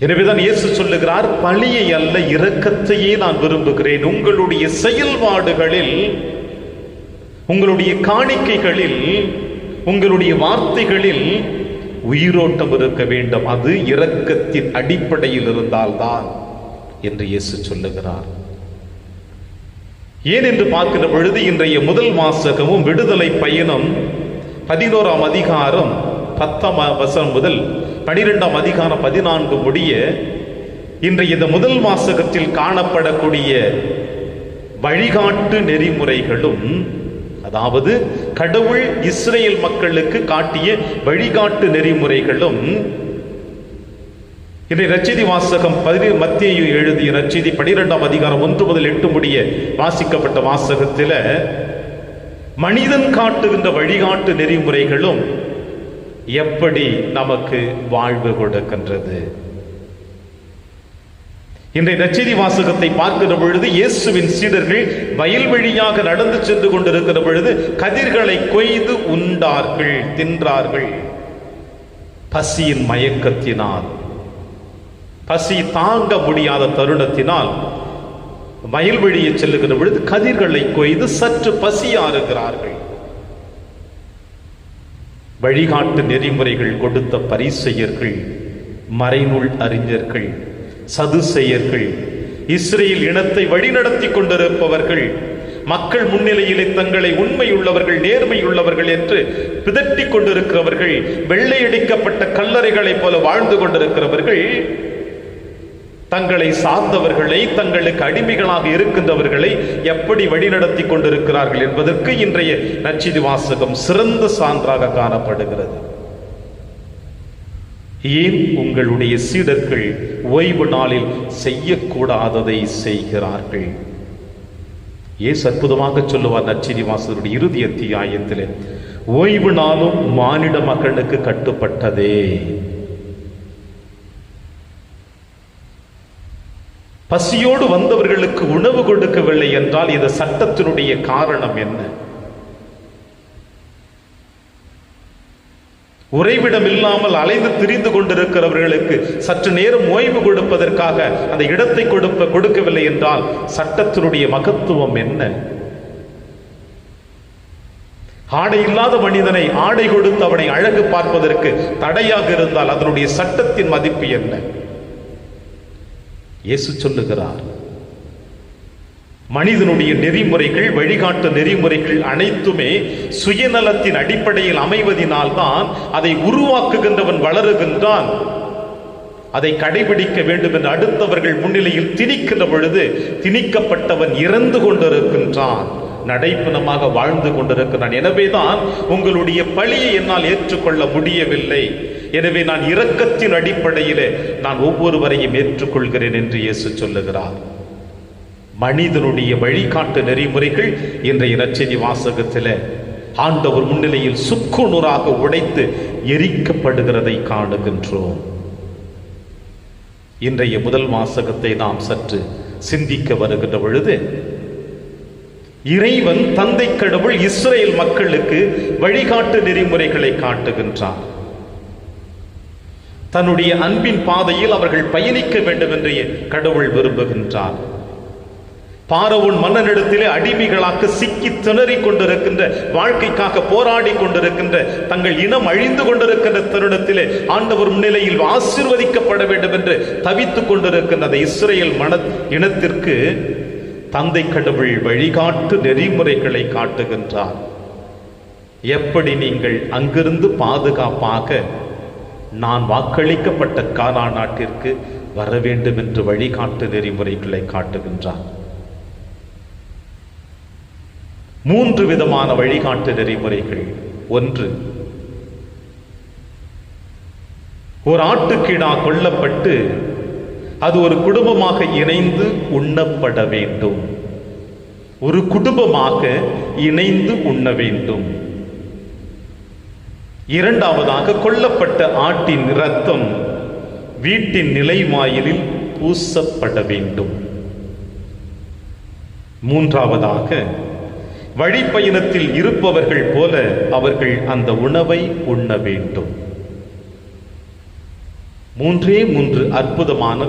எனவேதான் இயேசு சொல்லுகிறார், பலியை அல்ல, இரக்கத்தையே நான் விரும்புகிறேன். உங்களுடைய செயல்பாடுகளில், உங்களுடைய காணிக்கைகளில், உங்களுடைய வார்த்தைகளில் உயிரோட்டம் இருக்க வேண்டும். அது இரக்கத்தின் அடிப்படையில் இருந்தால்தான் என்று இயேசு சொல்லுகிறார். ஏன் என்று பார்க்கிற பொழுது இன்றைய முதல் வாசகமும் விடுதலை பயணம் 11ஆம் அதிகாரம் 10ஆம் வசனம் முதல் 12ஆம் அதிகாரம் 14 முடிய இன்றைய இந்த முதல் வாசகத்தில் காணப்படக்கூடிய வழிகாட்டு நெறிமுறைகளும், அதாவது கடவுள் இஸ்ரேல் மக்களுக்கு காட்டிய வழிகாட்டு நெறிமுறைகளும், இன்றைய நற்செய்தி வாசகம் மத்தேயு எழுதிய நற்செய்தி 12ஆம் அதிகாரம் 1 முதல் 8 முடிய வாசிக்கப்பட்ட வாசகத்தில் மனிதன் காட்டுகின்ற வழிகாட்டு நெறிமுறைகளும் எப்படி நமக்கு வாழ்வு கொடுக்கின்றது. இன்றைய நற்செய்தி வாசகத்தை பார்க்கிற பொழுது இயேசுவின் சீடர்கள் வயல் வழியாக நடந்து சென்று கொண்டிருக்கிற பொழுது கதிர்களை கொய்து உண்டார்கள், தின்றார்கள். பசியின் மயக்கத்தினால், பசி தாங்க முடியாத தருணத்தினால் வயல்வெளியை செல்லுகிற பொழுது கதிர்களை கொய்து சற்று பசியாறுகிறார்கள். வழிகாட்டு நெறிமுறைகள் கொடுத்த பரிசேயர்கள், மறைநூல் அறிஞர்கள், சதுசேயர்கள், இஸ்ரேல் இனத்தை வழிநடத்தி கொண்டிருப்பவர்கள், மக்கள் முன்னிலையிலே தங்களை உண்மையுள்ளவர்கள், நேர்மையுள்ளவர்கள் என்று பிதற்றிக் கொண்டிருக்கிறவர்கள், வெள்ளையடிக்கப்பட்ட கல்லறைகளைப் போல வாழ்ந்து கொண்டிருக்கிறவர்கள், தங்களை சார்ந்தவர்களை, தங்களுக்கு அடிமைகளாக இருக்கின்றவர்களை எப்படி வழிநடத்தி கொண்டிருக்கிறார்கள் என்பதற்கு இன்றைய நற்செய்தி வாசகம் சிறந்த சான்றாக காணப்படுகிறது. ஏன் உங்களுடைய சீடர்கள் ஓய்வு நாளில் செய்யக்கூடாததை செய்கிறார்கள்? ஏசு அற்புதமாக சொல்லுவார் நற்செய்தி வாசகருடைய இறுதி அத்தியாயத்தில், ஓய்வு நாளும் மானிட மகனுக்கு கட்டுப்பட்டதே. பசியோடு வந்தவர்களுக்கு உணவு கொடுக்கவில்லை என்றால் இந்த சட்டத்தினுடைய காரணம் என்ன? உறைவிடம் இல்லாமல் அலைந்து திரிந்து கொண்டிருக்கிறவர்களுக்கு சற்று நேரம் ஓய்வு கொடுப்பதற்காக அந்த இடத்தை கொடுக்கவில்லை என்றால் சட்டத்தினுடைய மகத்துவம் என்ன? ஆடை இல்லாத மனிதனை ஆடை கொடுத்து அவனை அழகு பார்ப்பதற்கு தடையாக இருந்தால் அதனுடைய சட்டத்தின் மதிப்பு என்ன? இயேசு சொல்லுகிறார், மனிதனுடைய நெறிமுறைகள், வழிகாட்டு நெறிமுறைகள் அனைத்துமே சுயநலத்தின் அடிப்படையில் அமைவதினால்தான் அதை உருவாக்குகின்றவன் வளருகின்றான். அதை கடைபிடிக்க வேண்டும் என்று அடுத்தவர்கள் முன்னிலையில் திணிக்கின்ற பொழுது திணிக்கப்பட்டவன் இறந்து கொண்டிருக்கின்றான், நடைப்பிணமாக வாழ்ந்து கொண்டிருக்கிறான். எனவேதான் உங்களுடைய பழியை என்னால் ஏற்றுக்கொள்ள முடியவில்லை, எனவே நான் இரக்கத்தின் அடிப்படையிலே நான் ஒவ்வொருவரையும் ஏற்றுக்கொள்கிறேன் என்று இயேசு சொல்லுகிறார். மனிதனுடைய வழிகாட்டு நெறிமுறைகள் இன்றைய நற்செய்தி வாசகத்தில் ஆண்டவர் முன்னிலையில் சுக்குநூறாக உடைத்து எரிக்கப்படுகிறதை காணுகின்றோம். இன்றைய முதல் வாசகத்தை நாம் சற்று சிந்திக்க வருகின்ற பொழுது, இறைவன் தந்தை கடவுள் இஸ்ரேல் மக்களுக்கு வழிகாட்டு நெறிமுறைகளை காட்டுகின்றார். தன்னுடைய அன்பின் பாதையில் அவர்கள் பயணிக்க வேண்டும் என்று கடவுள் விரும்புகின்றார். பார்வோன் மன்னனிடத்திலே அடிமைகளாக சிக்கி திணறிக் கொண்டிருக்கின்ற, வாழ்க்கைக்காக போராடி கொண்டிருக்கின்ற, தங்கள் இனம் அழிந்து கொண்டிருக்கின்ற தருணத்திலே ஆண்டவர் முன்னிலையில் ஆசீர்வதிக்கப்பட வேண்டும் என்று தவித்துக் கொண்டிருக்கின்ற அந்த இஸ்ரேல் இனத்திற்கு தந்தை கடவுள் வழிகாட்டு நெறிமுறைகளை காட்டுகின்றார். எப்படி நீங்கள் அங்கிருந்து பாதுகாப்பாக நான் வாக்களிக்கப்பட்ட கானான் நாட்டிற்கு வர வேண்டும் என்று வழிகாட்டு நெறிமுறைகளை காட்டுகின்றார். 3 விதமான வழிகாட்டு நெறிமுறைகள். 1, ஒரு ஆட்டுக்கிடா கொல்லப்பட்டு அது ஒரு குடும்பமாக இணைந்து உண்ணப்பட வேண்டும். ஒரு குடும்பமாக இணைந்து உண்ண வேண்டும். 2வது, கொல்லப்பட்ட ஆட்டின் இரத்தம் வீட்டின் நிலைவாயிலில் பூசப்பட வேண்டும். 3வது, வழிப்பயணத்தில் இருப்பவர்கள் போல அவர்கள் அந்த உணவை உண்ண வேண்டும். 3 அற்புதமான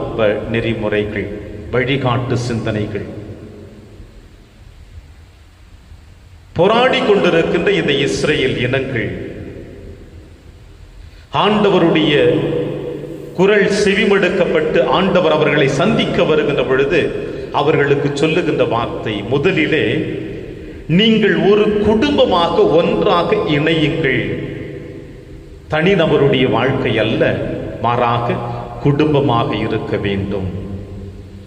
நெறிமுறைகள், வழிகாட்டு சிந்தனைகள். போராடி கொண்டிருக்கின்ற இந்த இஸ்ரேல் இனங்கள் ஆண்டவருடைய குரல் செவிமடுக்கப்பட்டு ஆண்டவர் அவர்களை சந்திக்க வருகின்ற பொழுது அவர்களுக்கு சொல்லுகின்ற வார்த்தை, முதலிலே நீங்கள் ஒரு குடும்பமாக ஒன்றாக இணையுங்கள். தனிநபருடைய வாழ்க்கை அல்ல, மாறாக குடும்பமாக இருக்க வேண்டும்.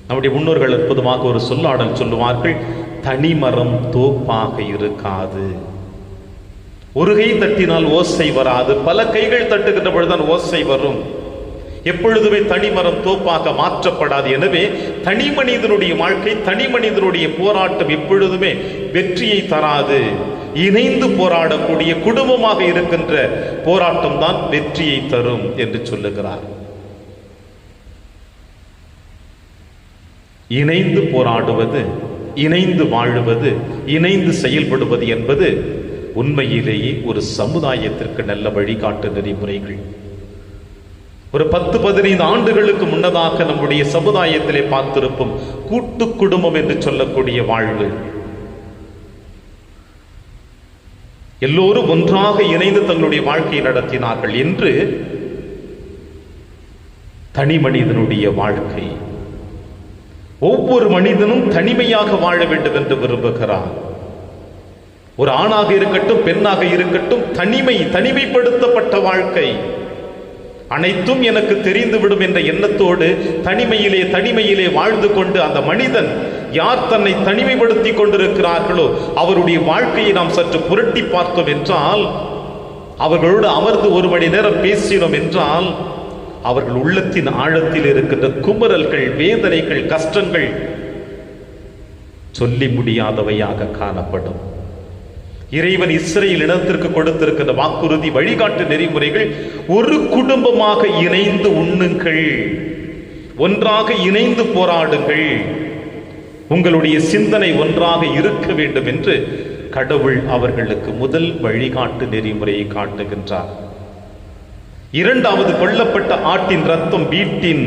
நம்முடைய முன்னோர்கள் அற்புதமாக ஒரு சொல்லாடல் சொல்லுவார்கள், தனிமரம் தோப்பாக இருக்காது. ஒரு கை தட்டினால் ஓசை வராது, பல கைகள் தட்டுகின்ற பொழுதுதான் ஓசை வரும். எப்பொழுதுமே தனிமரம் தோப்பாக மாற்றப்படாது. எனவே தனி மனிதனுடைய வாழ்க்கை, தனி மனிதனுடைய போராட்டம் எப்பொழுதுமே வெற்றியை தராது. இணைந்து போராடக்கூடிய குடும்பமாக இருக்கின்ற போராட்டம் தான் வெற்றியை தரும் என்று சொல்லுகிறார். இணைந்து போராடுவது, இணைந்து வாழுவது, இணைந்து செயல்படுவது என்பது உண்மையிலேயே ஒரு சமுதாயத்திற்கு நல்ல வழிகாட்டு நெறிமுறைகள். ஒரு 10-15 ஆண்டுகளுக்கு முன்னதாக நம்முடைய சமுதாயத்திலே பார்த்திருப்போம் கூட்டு குடும்பம் என்று சொல்லக்கூடிய வாழ்வு. எல்லோரும் ஒன்றாக இணைந்து தங்களுடைய வாழ்க்கையை நடத்தினார்கள். என்று தனி மனிதனுடைய வாழ்க்கை, ஒவ்வொரு மனிதனும் தனிமையாக வாழ வேண்டும் என்று விரும்புகிறார். ஒரு ஆணாக இருக்கட்டும், பெண்ணாக இருக்கட்டும், தனிமைப்படுத்தப்பட்ட வாழ்க்கை. அனைத்தும் எனக்கு தெரிந்துவிடும் என்ற எண்ணத்தோடு தனிமையிலே வாழ்ந்து கொண்டு அந்த மனிதன் யார் தன்னை தனிமைப்படுத்தி கொண்டிருக்கிறார்களோ அவருடைய வாழ்க்கையை நாம் சற்று புரட்டி பார்த்தோம் என்றால், அவர்களோடு அமர்ந்து 1 மணி நேரம் பேசினோம் என்றால், அவர்கள் உள்ளத்தின் ஆழத்தில் இருக்கின்ற குமரல்கள், வேதனைகள், கஷ்டங்கள் சொல்லி முடியாதவையாக காணப்படும். இறைவன் இஸ்ரேல் இனத்திற்கு கொடுத்திருக்கின்ற வாக்குறுதி, வழிகாட்டு நெறிமுறைகள், ஒரு குடும்பமாக இணைந்து உண்ணுங்கள், ஒன்றாக இணைந்து போராடுங்கள், உங்களுடைய சிந்தனை ஒன்றாக இருக்க வேண்டும் என்று கடவுள் அவர்களுக்கு முதல் வழிகாட்டு நெறிமுறையை காட்டுகின்றார். 2வது, கொல்லப்பட்ட ஆட்டின் இரத்தம் வீட்டின்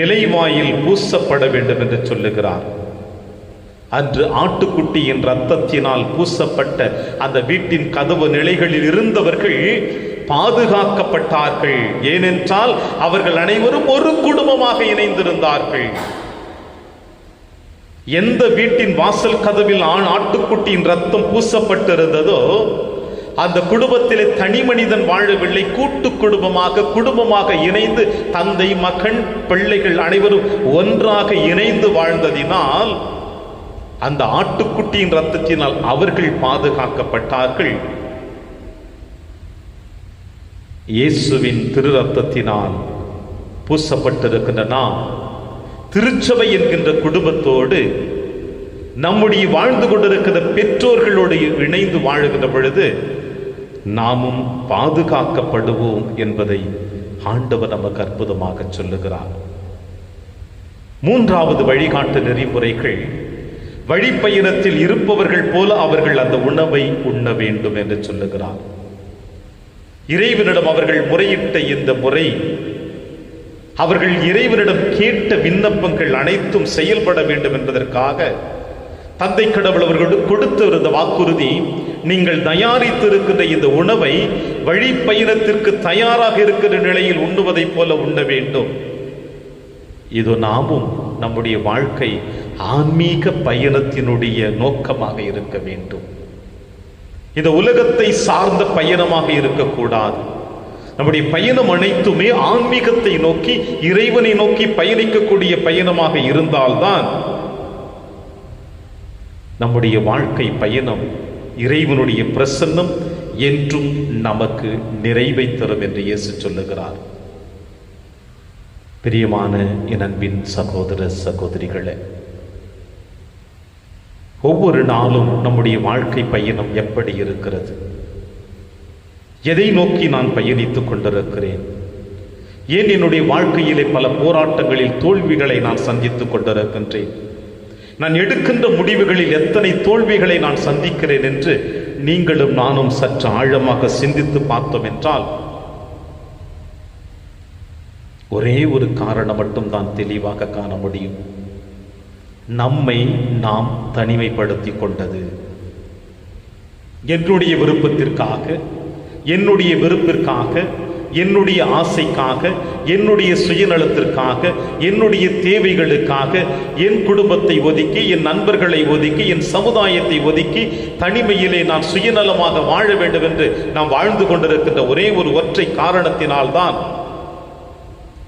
நிலைவாயில் பூசப்பட வேண்டும் என்று சொல்லுகிறார். அன்று ஆட்டுக்குட்டியின் இரத்தத்தினால் பூசப்பட்ட அந்த வீட்டின் கதவு நிலைகளில் இருந்தவர்கள் பாதுகாக்கப்பட்டார்கள். ஏனென்றால் அவர்கள் அனைவரும் ஒரு குடும்பமாக இணைந்திருந்தார்கள். எந்த வீட்டின் வாசல் கதவில் ஆட்டுக்குட்டியின் ரத்தம் பூசப்பட்டிருந்ததோ அந்த குடும்பத்திலே தனி மனிதன் வாழவில்லை. கூட்டு குடும்பமாக இணைந்து தந்தை, மகன், பிள்ளைகள் அனைவரும் ஒன்றாக இணைந்து வாழ்ந்ததினால் அந்த ஆட்டுக்குட்டியின் ரத்தத்தினால் அவர்கள் பாதுகாக்கப்பட்டார்கள். இயேசுவின் திரு ரத்தத்தினால் பூசப்பட்டிருக்கின்ற நாம் திருச்சபை என்கின்ற குடும்பத்தோடு நம்முடைய வாழ்ந்து கொண்டிருக்கிற பெற்றோர்களோடு இணைந்து வாழுகின்ற பொழுது நாமும் பாதுகாக்கப்படுவோம் என்பதை ஆண்டவர் நமக்கு அற்புதமாக சொல்லுகிறார். மூன்றாவது வழிகாட்டு நெறிமுறைகள், வழிப்பயணத்தில் இருப்பவர்கள் போல அவர்கள் அந்த உணவை உண்ண வேண்டும் என்று சொல்லுகிறார். இறைவனிடம் அவர்கள் முறையிட்ட இந்த முறை, அவர்கள் இறைவனிடம் கேட்ட விண்ணப்பங்கள் அனைத்தும் செயல்பட வேண்டும் என்பதற்காக தந்தை கடவுள் அவர்களுக்கு கொடுத்திருந்த வாக்குறுதி, நீங்கள் தயாரித்திருக்கின்ற இந்த உணவை வழிப்பயணத்திற்கு தயாராக இருக்கிற நிலையில் உண்ணுவதைப் போல உண்ண வேண்டும். இது நாமும் நம்முடைய வாழ்க்கை ஆன்மீக பயணத்தினுடைய நோக்கமாக இருக்க வேண்டும். இந்த உலகத்தை சார்ந்த பயணமாக இருக்கக்கூடாது. நம்முடைய பயணம் அனைத்துமே ஆன்மீகத்தை நோக்கி, இறைவனை நோக்கி பயணிக்கக்கூடிய பயணமாக இருந்தால்தான் நம்முடைய வாழ்க்கை பயணம் இறைவனுடைய பிரசன்னம் என்றும் நமக்கு நிறைவை தரும் என்று இயேசு சொல்லுகிறார். பிரியமான என் அன்பின் சகோதர சகோதரிகளே, ஒவ்வொரு நாளும் நம்முடைய வாழ்க்கை பயணம் எப்படி இருக்கிறது? எதை நோக்கி நான் பயணித்துக் கொண்டிருக்கிறேன்? ஏன் என்னுடைய வாழ்க்கையிலே பல போராட்டங்களில் தோல்விகளை நான் சந்தித்துக் கொண்டிருக்கின்றேன்? நான் எடுக்கின்ற முடிவுகளில் எத்தனை தோல்விகளை நான் சந்திக்கிறேன் என்று நீங்களும் நானும் சற்று ஆழமாக சிந்தித்து பார்த்தோம் என்றால் ஒரே ஒரு காரணம் மட்டும் தான் தெளிவாக காண முடியும். நம்மை நாம் தனிமைப்படுத்திக் கொண்டது. என்னுடைய விருப்பத்திற்காக, என்னுடைய வெறுப்பிற்காக, என்னுடைய ஆசைக்காக, என்னுடைய சுயநலத்திற்காக, என்னுடைய தேவைகளுக்காக என் குடும்பத்தை ஒதுக்கி, என் நண்பர்களை ஒதுக்கி, என் சமுதாயத்தை ஒதுக்கி தனிமையிலே நான் சுயநலமாக வாழ வேண்டும் என்று நாம் வாழ்ந்து கொண்டிருக்கின்ற ஒரே ஒரு ஒற்றை காரணத்தினால்தான்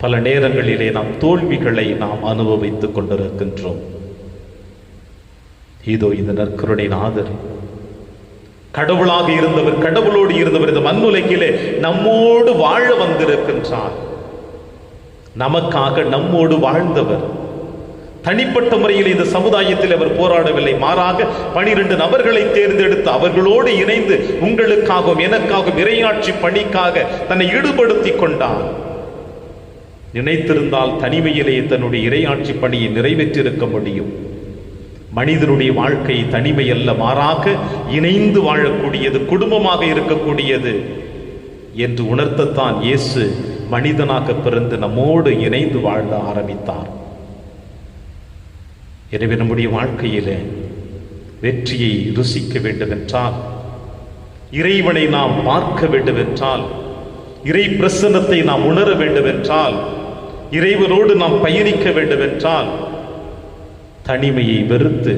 பல நேரங்களிலே நாம் தோல்விகளை நாம் அனுபவித்துக் கொண்டிருக்கின்றோம். இதோ இந்த நற்கருணை நாதர், கடவுளாக இருந்தவர், கடவுளோடு இருந்தவர் இந்த மண்ணுலகிலே நம்மோடு வாழ வந்திருக்கின்றார். நமக்காக நம்மோடு வாழ்ந்தவர். தனிப்பட்ட முறையில் இந்த சமுதாயத்தில் அவர் போராடவில்லை. மாறாக 12 நபர்களை தேர்ந்தெடுத்து அவர்களோடு இணைந்து உங்களுக்காகவும் எனக்காகவும் இறையாட்சி பணிக்காக தன்னை ஈடுபடுத்திக் கொண்டார். நினைத்திருந்தால் தனிமையிலே தன்னுடைய இறையாட்சி பணியை நிறைவேற்றிருக்க முடியும். மனிதனுடைய வாழ்க்கை தனிமை அல்ல, மாறாக இணைந்து வாழக்கூடியது, குடும்பமாக இருக்கக்கூடியது என்று உணர்த்தத்தான் இயேசு மனிதனாக பிறந்து நம்மோடு இணைந்து வாழ ஆரம்பித்தார். எனவே நம்முடைய வாழ்க்கையிலே வெற்றியை ருசிக்க வேண்டும் என்றால், இறைவனை நாம் பார்க்க வேண்டும் என்றால், இறை பிரசன்னத்தை நாம் உணர வேண்டும் என்றால், இறைவனோடு நாம் பயணிக்க வேண்டும் என்றால், தனிமையை வெறுத்து,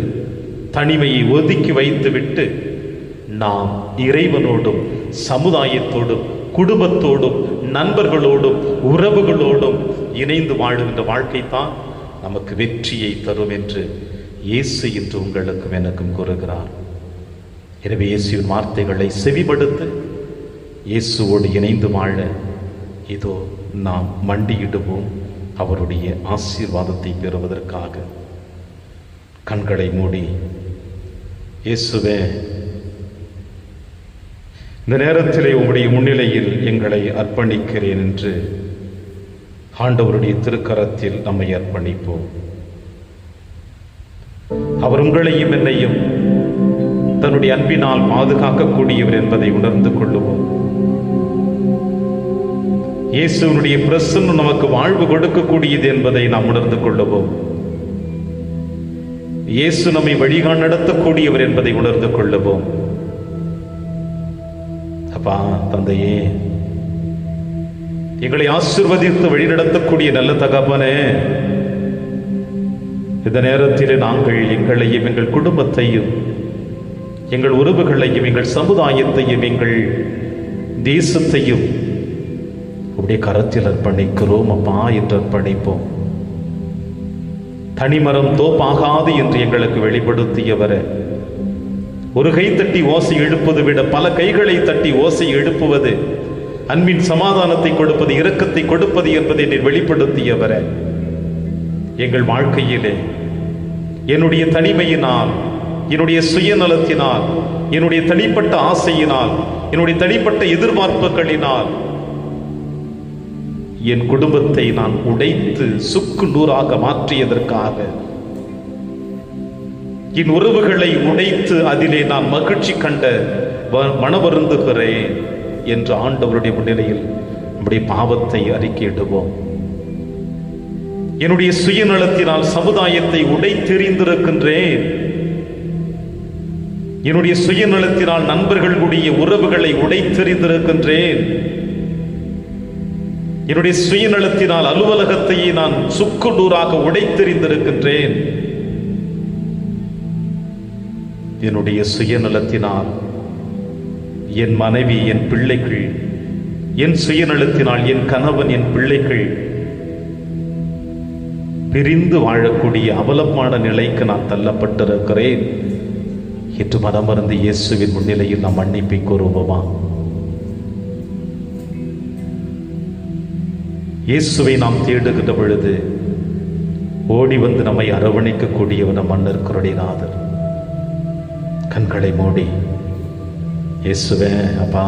தனிமையை ஒதுக்கி வைத்துவிட்டு நாம் இறைவனோடும், சமுதாயத்தோடும், குடும்பத்தோடும், நண்பர்களோடும், உறவுகளோடும் இணைந்து வாழுகின்ற வாழ்க்கை தான் நமக்கு வெற்றியை தரும் என்று இயேசு இன்று உங்களுக்கும் எனக்கும் கூறுகிறார். எனவே இயேசுவின் வார்த்தைகளை செவிமடுத்து இயேசுவோடு இணைந்து வாழ இதோ நாம் மண்டியிடுவோம். அவருடைய ஆசீர்வாதத்தை பெறுவதற்காக கண்களை மூடி, இயேசுவே, இந்த நேரத்திலே உம்முடைய முன்னிலையில் எங்களை அர்ப்பணிக்கிறேன் என்று ஆண்டவருடைய திருக்கரத்தில் நம்மை அர்ப்பணிப்போம். அவர் உங்களையும் என்னையும் தன்னுடைய அன்பினால் பாதுகாக்கக்கூடியவர் என்பதை உணர்ந்து கொள்ளுவோம். இயேசுவினுடைய பிரசன்னம் நமக்கு வாழ்வு கொடுக்கக்கூடியது என்பதை நாம் உணர்ந்து கொள்ளுவோம். இயேசு நம்மை வழிகாண நடத்தக்கூடியவர் என்பதை உணர்ந்து கொள்ளுவோம். அப்பா தந்தையே, எங்களை ஆசீர்வதித்து வழிநடத்தக்கூடிய நல்ல தகப்பனே, இந்த நேரத்தில் நாங்கள் எங்களையும் எங்கள் குடும்பத்தையும் எங்கள் உறவுகளையும் எங்கள் சமுதாயத்தையும் எங்கள் தேசத்தையும் உடைய கரத்தில் அர்ப்பணிக்கிறோம் அப்பா என்று அர்ப்பணிப்போம். தனிமரம் தோப்பாகாது என்று எங்களுக்கு வெளிப்படுத்தியவர, ஒரு கை தட்டி ஓசை எழுப்பது விட பல கைகளை தட்டி ஓசை எழுப்புவது அன்பின் சமாதானத்தை கொடுப்பது, இரக்கத்தை கொடுப்பது என்பதை நீர் வெளிப்படுத்தியவர, எங்கள் வாழ்க்கையிலே என்னுடைய தனிமையினால், என்னுடைய சுயநலத்தினால், என்னுடைய தனிப்பட்ட ஆசையினால், என்னுடைய தனிப்பட்ட எதிர்பார்ப்புகளினால் என் குடும்பத்தை நான் உடைத்து சுக்கு நூறாக மாற்றியதற்காக, என் உறவுகளை உடைத்து அதிலே நான் மகிழ்ச்சி கண்ட மனவருந்துகிறேன் என்று ஆண்டவருடைய முன்னிலையில் நம்முடைய பாவத்தை அறிக்கையிடுவோம். என்னுடைய சுயநலத்தினால் சமுதாயத்தை உடைத்தெறிந்திருக்கின்றேன். என்னுடைய சுயநலத்தினால் நண்பர்களுடைய உறவுகளை உடைத்தெறிந்திருக்கின்றேன். என்னுடைய சுயநலத்தினால் அலுவலகத்தையே நான் சுக்கு நூறாக உடைத்தெறிந்திருக்கின்றேன். என்னுடைய சுயநலத்தினால் என் மனைவி, என் பிள்ளைகள், என் சுயநலத்தினால் என் கணவன், என் பிள்ளைகள் பிரிந்து வாழக்கூடிய அவலமான நிலைக்கு நான் தள்ளப்பட்டிருக்கிறேன் என்று மனமறந்து இயேசுவின் முன்னிலையில் நாம் மன்னிப்பை கூறுவோமா? இயேசுவை நாம் தேடுகின்ற பொழுது ஓடி வந்து நம்மை அரவணைக்கக்கூடியவர் நம் மன்னர் கருணைநாதர். கண்களை மூடி, இயேசுவே அப்பா,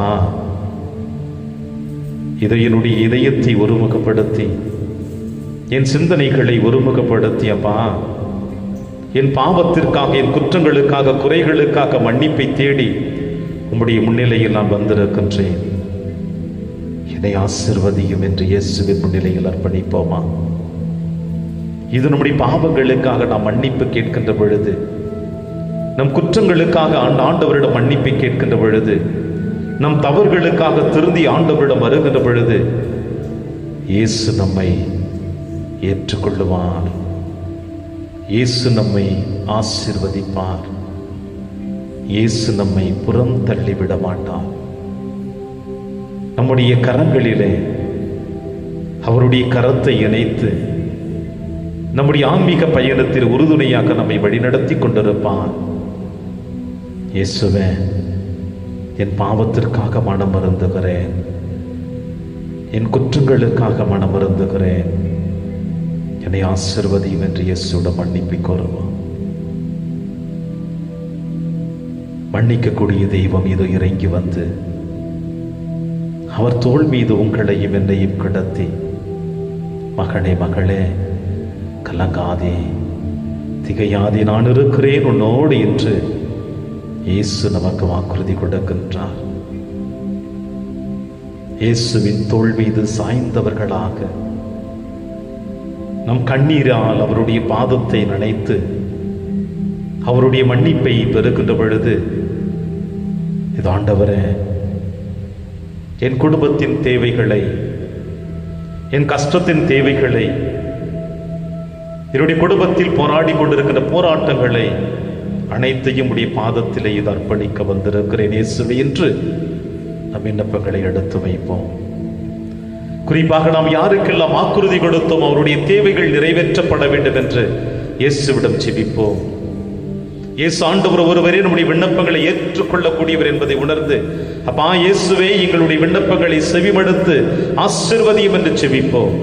இதை என்னுடைய இதயத்தை ஒருமுகப்படுத்தி, என் சிந்தனைகளை ஒருமுகப்படுத்தி அப்பா, என் பாவத்திற்காக, என் குற்றங்களுக்காக, குறைகளுக்காக மன்னிப்பை தேடி உம்முடைய முன்னிலையில் நான் வந்திருக்கின்றேன். என்னை ஆசீர்வதியும் என்று இயேசுவின் முன்னிலையில் அர்ப்பணிப்போமா? இது நம்முடைய பாவங்களுக்காக நாம் மன்னிப்பு கேட்கின்ற பொழுது, நம் குற்றங்களுக்காக ஆண்டவரிடம் மன்னிப்பை கேட்கின்ற பொழுது, நம் தவறுகளுக்காக திருந்தி ஆண்டவரிடம் வருகின்ற பொழுது இயேசு நம்மை ஏற்றுக்கொள்ளுவார். இயேசு நம்மை ஆசீர்வதிப்பார். இயேசு நம்மை புறம் தள்ளிவிட மாட்டார். நம்முடைய கரங்களிலே அவருடைய கரத்தை இணைத்து நம்முடைய ஆன்மீக பயணத்தில் உறுதுணையாக நம்மை வழிநடத்தி கொண்டிருப்பார். இயேசுவே, என் பாவத்திற்காக மனம் வருந்துகிறேன், என் குற்றங்களுக்காக மனம் வருந்துகிறேன், என்னை ஆசீர்வதியும் என்று இயேசுவிடம் மன்னிப்பை கோருவோம். மன்னிக்கக்கூடிய தெய்வம் இது இறங்கி வந்து அவர் தோள் மீது உங்களையும் என்னையும் கிடத்தி, மகனே மகளே கலங்காதே, திகையாதே, நான் இருக்கிறேன் உன்னோடு என்று இயேசு நமக்கு வாக்குறுதி கொடுக்கின்றார். இயேசுவின் தோள் மீது சாய்ந்தவர்களாக நம் கண்ணீரால் அவருடைய பாதத்தை நனைத்து அவருடைய மன்னிப்பை பெறுகின்ற பொழுது, இது ஆண்டவரே, என் குடும்பத்தின் தேவைகளை, என் கஷ்டத்தின் தேவைகளை, என்னுடைய குடும்பத்தில் போராடி கொண்டிருக்கின்ற போராட்டங்களை அனைத்தையும் உடைய பாதத்திலே இது அர்ப்பணிக்க வந்திருக்கிறேன் இயேசுவே என்று நம் விண்ணப்பங்களை எடுத்து வைப்போம். குறிப்பாக நாம் யாருக்கெல்லாம் வாக்குறுதி கொடுத்தோம் அவருடைய தேவைகள் நிறைவேற்றப்பட வேண்டும் என்று இயேசுவிடம் ஜெபிப்போம். இயேசு ஆண்டவர் ஒருவரே நம்முடைய விண்ணப்பங்களை ஏற்றுக்கொள்ளக்கூடியவர் என்பதை உணர்ந்து, அப்பா இயேசுவே எங்களுடைய விண்ணப்பங்களை செவிமடுத்து ஆசீர்வதியும் என்று ஜெபிப்போம்.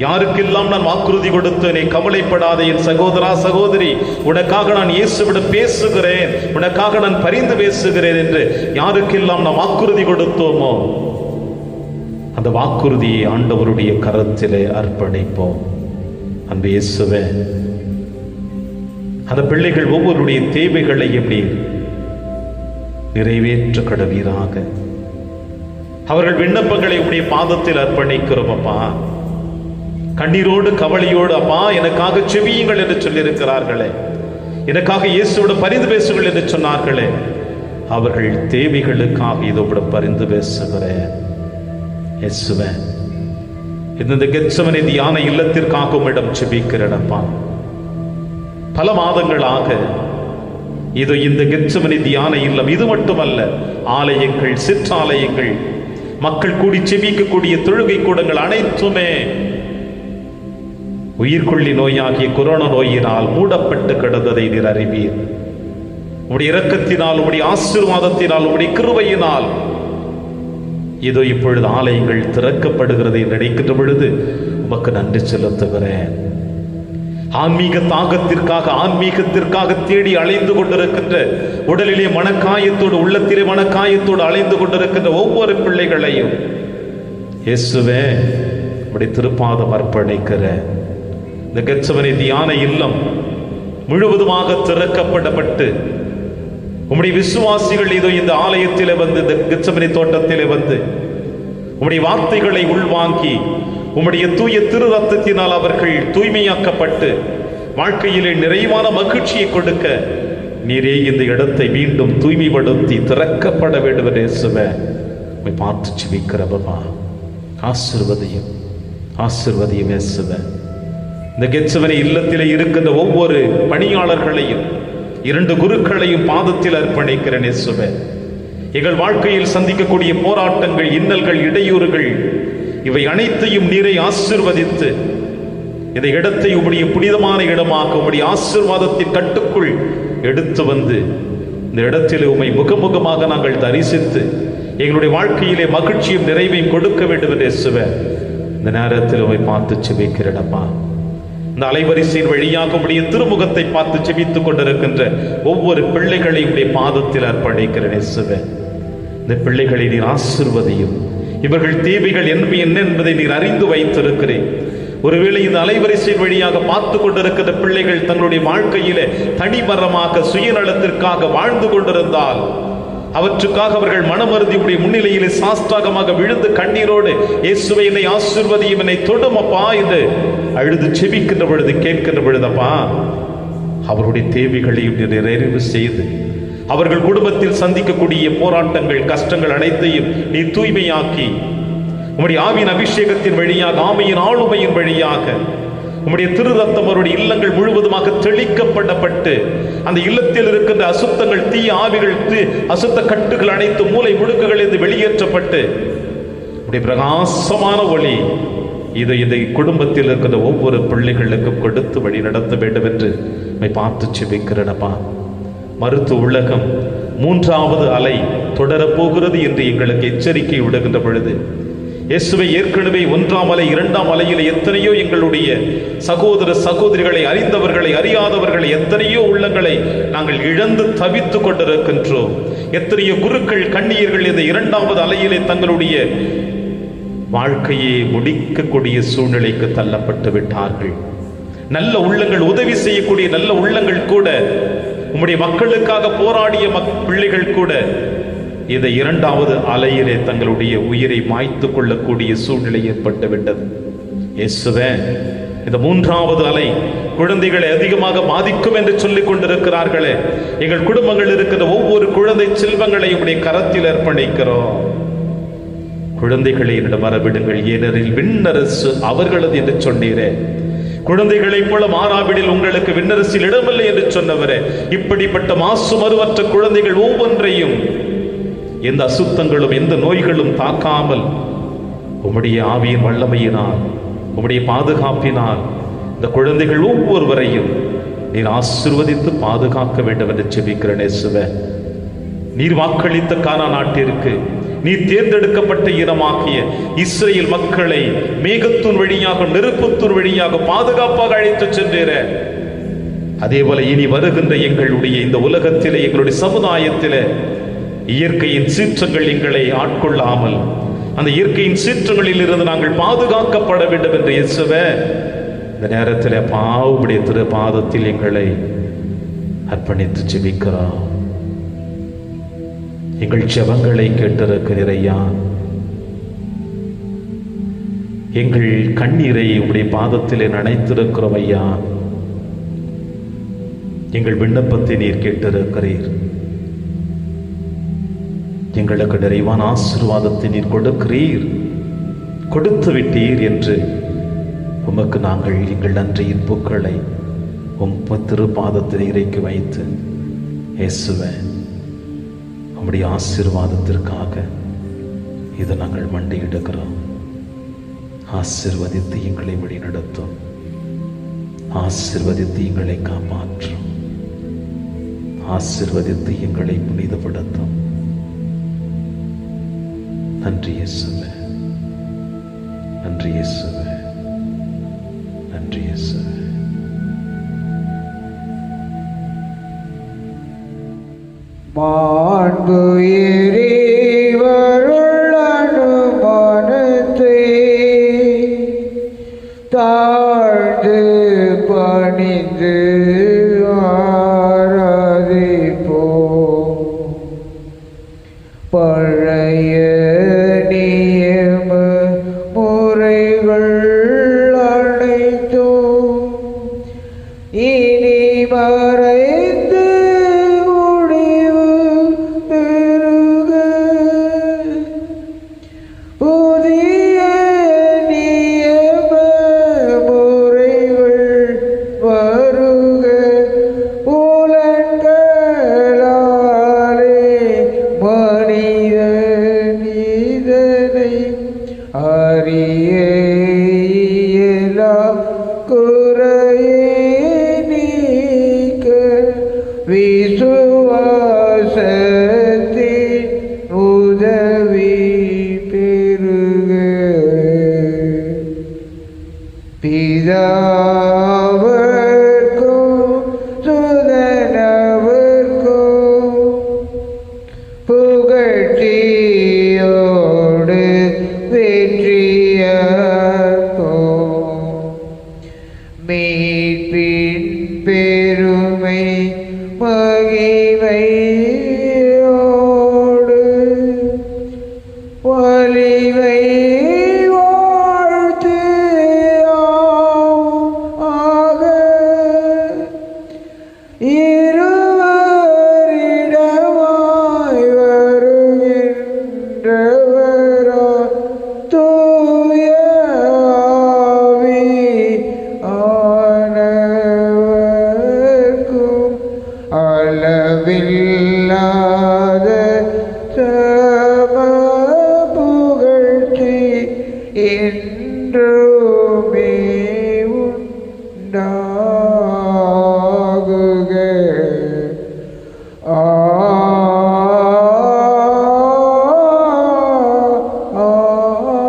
யாருக்கெல்லாம் நான் வாக்குறுதி கொடுத்தேனே, கவலைப்படாதே என் சகோதரா சகோதரி, உனக்காக நான் இயேசுவிடம் பேசுகிறேன், உனக்காக நான் பரிந்து பேசுகிறேன் என்று யாருக்கெல்லாம் நாம் வாக்குறுதி கொடுத்தோமோ அந்த வாக்குறுதியை ஆண்டவருடைய கரத்திலே அர்ப்பணிப்போம். அன்பு இயேசுவே, அந்த பிள்ளைகள் ஒவ்வொருடைய தேவைகளையும் நீர் நிறைவேற்ற கடவீராக. அவர்கள் விண்ணப்பங்களை உடைய பாதத்தில் அர்ப்பணிக்கிறோம் அப்பா. கண்ணீரோடு கவலையோடு அப்பா எனக்காக செவியுங்கள் என்று சொல்லியிருக்கிறார்களே, எனக்காக இயேசுவோட பரிந்து பேசுங்கள் என்று சொன்னார்களே, அவர்கள் தேவைகளுக்காக இதோட பரிந்து பேசுகிறேன். இயேசுவே, இந்த கெத்செமனே தியான இல்லத்திற்காக உம்மிடம் ஜெபிக்கிறேனப்பா. பல மாதங்களாக இது இந்த கெத்செமனே தியான இல்லம், இது மட்டுமல்ல, ஆலயங்கள், சிற்றாலயங்கள், மக்கள் கூடி ஜெபிக்கக்கூடிய தொழுகை கூடங்கள் அனைத்துமே உயிர்கொல்லி நோயாகிய கொரோனா நோயினால் மூடப்பட்டு கிடந்ததை நீர் அறிவீர். உம்முடைய இரக்கத்தினால், உம்முடைய ஆசீர்வாதத்தினால், உம்முடைய கிருபையினால் இதோ இப்பொழுது ஆலயங்கள் திறக்கப்படுகிறதை நினைக்கின்ற பொழுது உமக்கு நன்றி செலுத்துகிறேன். ஆன்மீக ஆன்மீகத்திற்காக தேடி அலைந்து கொண்டிருக்கின்ற, உடலிலே மனக்காயத்தோடு, உள்ளத்திலே மனக்காயத்தோடு அலைந்து கொண்டிருக்கின்ற ஒவ்வொரு பிள்ளைகளையும் இயேசுவே உம்முடைய திருப்பாதம் அர்ப்பணிக்கிறேன். இந்த கெத்செமனே தியான இல்லம் முழுவதுமாக திறக்கப்படப்பட்டு உம்முடைய விசுவாசிகள் இதோ இந்த ஆலயத்திலே வந்து, இந்த கெத்செமனே தோட்டத்திலே வந்து உம்முடைய வார்த்தைகளை உள்வாங்கி உம்முடைய தூய திரு ரத்தத்தினால் அவர்கள் தூய்மையாக்கப்பட்டு வாழ்க்கையிலே நிறைவான மகிழ்ச்சியை கொடுக்க நீரே இந்த இடத்தை மீண்டும் தூய்மைப்படுத்தி திறக்கப்பட வேண்டும் என்று இயேசுவே உம்மை பார்த்து ஜெபிக்கிறப்பா. ஆசீர்வதியும் இயேசுவே. இந்த கெத்செமனே இல்லத்திலே இருக்கின்ற ஒவ்வொரு பணியாளர்களையும், 2 குருக்களையும் பாதத்தில் அர்ப்பணிக்கிறேன் இயேசுவே. எங்கள் வாழ்க்கையில் சந்திக்கக்கூடிய போராட்டங்கள், இன்னல்கள், இடையூறுகள், இவை அனைத்தையும் நீரை ஆசீர்வதித்து இந்த இடத்தை உம்முடைய புனிதமான இடமாக, உம்முடைய ஆசீர்வாதத்தின் கட்டுக்குள் எடுத்து வந்து இந்த இடத்திலே உம்மை முகமுகமாக நாங்கள் தரிசித்து எங்களுடைய வாழ்க்கையிலே மகிழ்ச்சியும் நிறைவையும் கொடுக்க வேண்டும் என்று இயேசுவே இந்த நேரத்தில் உம்மை பார்த்து ஜெபிக்கிறேனப்பா. இந்த அலைவரிசையின் வழியாக உம்முடைய திருமுகத்தை பார்த்து ஜெபித்துக் கொண்டிருக்கின்ற ஒவ்வொரு பிள்ளைகளையும் உடைய பாதத்தில் அர்ப்பணிக்கிறேன் இயேசுவே. இந்த பிள்ளைகளை நீர் ஆசீர்வதியும். இவர்கள் தேவைகள் என்ன என்பதை நீர் அறிந்து வைத்திருக்கிறேன். ஒருவேளை இந்த அலைவரிசையின் வழியாக பார்த்து கொண்டிருக்கின்ற பிள்ளைகள் தங்களுடைய வாழ்க்கையிலே தனிமரமாக சுயநலத்திற்காக வாழ்ந்து கொண்டிருந்தால், அவற்றுக்காக அவர்கள் மனமருதி உடைய முன்னிலையிலே சாஷ்டாகமாக விழுந்து கண்ணீரோடு இயேசுவே என்னை ஆசீர்வதியும், என்னை தொடுமப்பா என்று அழுது செபிக்கின்ற பொழுது, கேட்கின்ற பொழுதப்பா, அவருடைய தேவைகளையும் நிறைவு செய்து அவர்கள் குடும்பத்தில் சந்திக்கக்கூடிய போராட்டங்கள், கஷ்டங்கள் அனைத்தையும் நீ தூய்மையாக்கி உம்முடைய ஆவியின் அபிஷேகத்தின் வழியாக, ஆவியின் ஆளுமையின் வழியாக உம்முடைய திரு ரத்தம் அவருடைய இல்லங்கள் முழுவதுமாக தெளிக்கப்படப்பட்டு அந்த இல்லத்தில் இருக்கின்ற அசுத்தங்கள், தீய ஆவிகள், அசுத்த கட்டுகள் அனைத்து மூளை முடுக்குகள் இருந்து வெளியேற்றப்பட்டு உம்முடைய பிரகாசமான ஒளி இதை இந்த குடும்பத்தில் இருக்கின்ற ஒவ்வொரு பிள்ளைகளுக்கும் கொடுத்து வழி நடத்த வேண்டும் என்று பார்த்து ஜெபிக்கிறேனப்பா. மருத்துவ உலகம் 3வது அலை தொடரப்போகிறது என்று எங்களுக்கு எச்சரிக்கை விடுகின்ற பொழுது, இயேசுவை ஏற்கனவே 1ஆம் அலை 2ஆம் அலையில் எத்தனையோ எங்களுடைய சகோதர சகோதரிகளை, அறிந்தவர்களை, அறியாதவர்களை, எத்தனையோ உள்ளங்களை நாங்கள் இழந்து தவித்துக் கொண்டிருக்கின்றோம். எத்தனையோ குருக்கள், கண்ணியர்கள் இந்த 2வது அலையிலே தங்களுடைய வாழ்க்கையை முடிக்கக்கூடிய சூழ்நிலைக்கு தள்ளப்பட்டு விட்டார்கள். நல்ல உள்ளங்கள், உதவி செய்யக்கூடிய நல்ல உள்ளங்கள் கூட, உம்முடைய மக்களுக்காக போராடிய பிள்ளைகள் கூட இந்த 2வது அலையிலே தங்களுடைய உயிரை மாய்த்து கொள்ளக்கூடிய சூழ்நிலை ஏற்பட்டு விட்டது. இயேசுவே, இந்த 3வது அலை குழந்தைகளை அதிகமாக பாதிக்கும் என்று சொல்லிக் கொண்டிருக்கிறார்களே, எங்கள் குடும்பங்கள் இருக்கிற ஒவ்வொரு குழந்தை செல்வங்களையும் உடைய கரத்தில் அர்ப்பணிக்கிறோம். குழந்தைகளை என்னிடம் வரவிடுங்கள், ஏனெனில் விண்ணரசு அவர்களது என்று சொன்னீரே. குழந்தைகளைப் போல மாறாவிடில் உங்களுக்கு விண்ணரசில் இடமில்லை என்று சொன்னவரே, இப்படிப்பட்ட மாசு மறுவற்ற குழந்தைகள் ஒவ்வொன்றையும் எந்த அசுத்தங்களும் எந்த நோய்களும் தாக்காமல் உம்முடைய ஆவியின் வல்லமையினால், உம்முடைய பாதுகாப்பினால் இந்த குழந்தைகள் ஒவ்வொருவரையும் நீர் ஆசீர்வதித்து பாதுகாக்க வேண்டும் என்று ஜெபிக்கிறேன் இயேசுவே. நீர் வாக்களித்த கானான் நாட்டிற்கு, நீர் தேர்ந்தெடுக்கப்பட்ட இனமாகிய இஸ்ரேல் மக்களை மேகத்தூன் வழியாக, நெருப்புத்தூன் வழியாக பாதுகாப்பாக அழைத்து சென்றீர. அதே போல இனி வருகின்ற எங்களுடைய இந்த உலகத்திலே, எங்களுடைய சமுதாயத்திலே இயற்கையின் சீற்றங்கள் எங்களை ஆட்கொள்ளாமல் அந்த இயற்கையின் சீற்றங்களில் இருந்து நாங்கள் பாதுகாக்கப்பட வேண்டும் என்று இயேசுவே இந்த நேரத்தில் பாவுடைய திரு பாதத்தில் எங்களை அர்ப்பணித்து ஜெபிக்கிறோம். எங்கள் ஜெபங்களை கேட்டிருக்கிறீர் ஐயா. எங்கள் கண்ணீரை உம்முடைய பாதத்திலே நனைத்திருக்கிறோம் ஐயா. எங்கள் விண்ணப்பத்தை நீர் கேட்டிருக்கிறீர். எங்களுக்கு நிறைவான ஆசீர்வாதத்தை நீர் கொடுக்கிறீர், கொடுத்து விட்டீர் என்று உமக்கு நாங்கள் எங்கள் நன்றியின் பூக்களை திருப்பாதத்தில் இறக்கி வைத்து, இயேசுவே உம்முடைய ஆசீர்வாதத்திற்காக இதை நாங்கள் மண்டியிடுகிறோம். ஆசீர்வதித்து எங்களை வழிநடத்தும், ஆசீர்வதித்து எங்களை காப்பாற்றும், ஆசீர்வதித்து எங்களை புனிதப்படுத்தும். நன்றி இயேசுவே, நன்றி இயேசுவே, நன்றி இயேசுவே. மாண்பு இறைவருள் அனுமானத்தை தாழ்ந்து பணிந்து ஆராதிப்போம். பழைய நியம முறைகள் அனைத்தும் இனி மறைந்து முடிவு பெறுக. புதிய நியம முறைகள் வருக. புலன்களாலே மனிதன் இதனை அறிய இயலா. குறையை நீக்க விசுவாசத்தின் உதவி பெறுக. பிதாவர்க்கும் சுதனவர்க்கும் புகழ்ச்சியோடு வெற்றியார்க்கும் மீட்பின் பெருமை மகிமையோடு வலிமை வாழ்த்து ஆக இருவரிடமாய் வருகின்றவரா தூய ஆவி ஆனவர்க்கும் அளவில்லாத சம புகழ்ச்சி என்றுமே உண்டாகுக.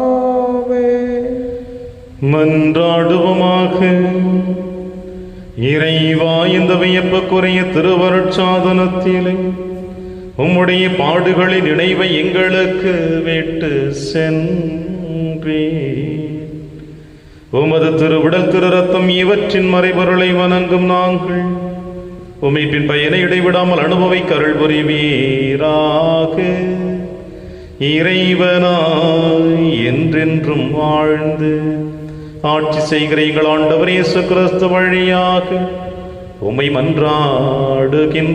ஆமென். மன்றாடுவோமாக. இறைவா, இந்த வியப்புக்குரிய திருவருட்சாதனத்திலே உம்முடைய பாடுகளின் நினைவை எங்களுக்கு விட்டு சென்றே. உமது திருவிடல் திரு ரத்தம் இவற்றின் மறைபொருளை வணங்கும் நாங்கள் உம்மைப்பின் பயனை இடைவிடாமல் அனுபவிக்க அருள் புரிவீராக. இறைவனாய் என்றென்றும் வாழ்ந்து ஆட்சி செய்கிற எங்கள் ஆண்டவர் இயேசு கிறிஸ்து வழியாக உம்மை மன்றாடுகின்றோம்.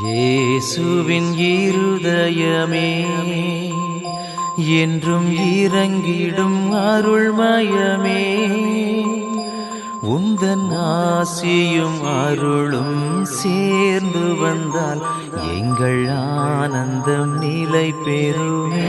இயேசுவின் இருதயமே என்றும் இறங்கிடும் அருள்மயமே, உந்தன் ஆசியும் அருளும் சேர்ந்து வந்தால் எங்கள் ஆனந்தம் நிலை பெறுமே.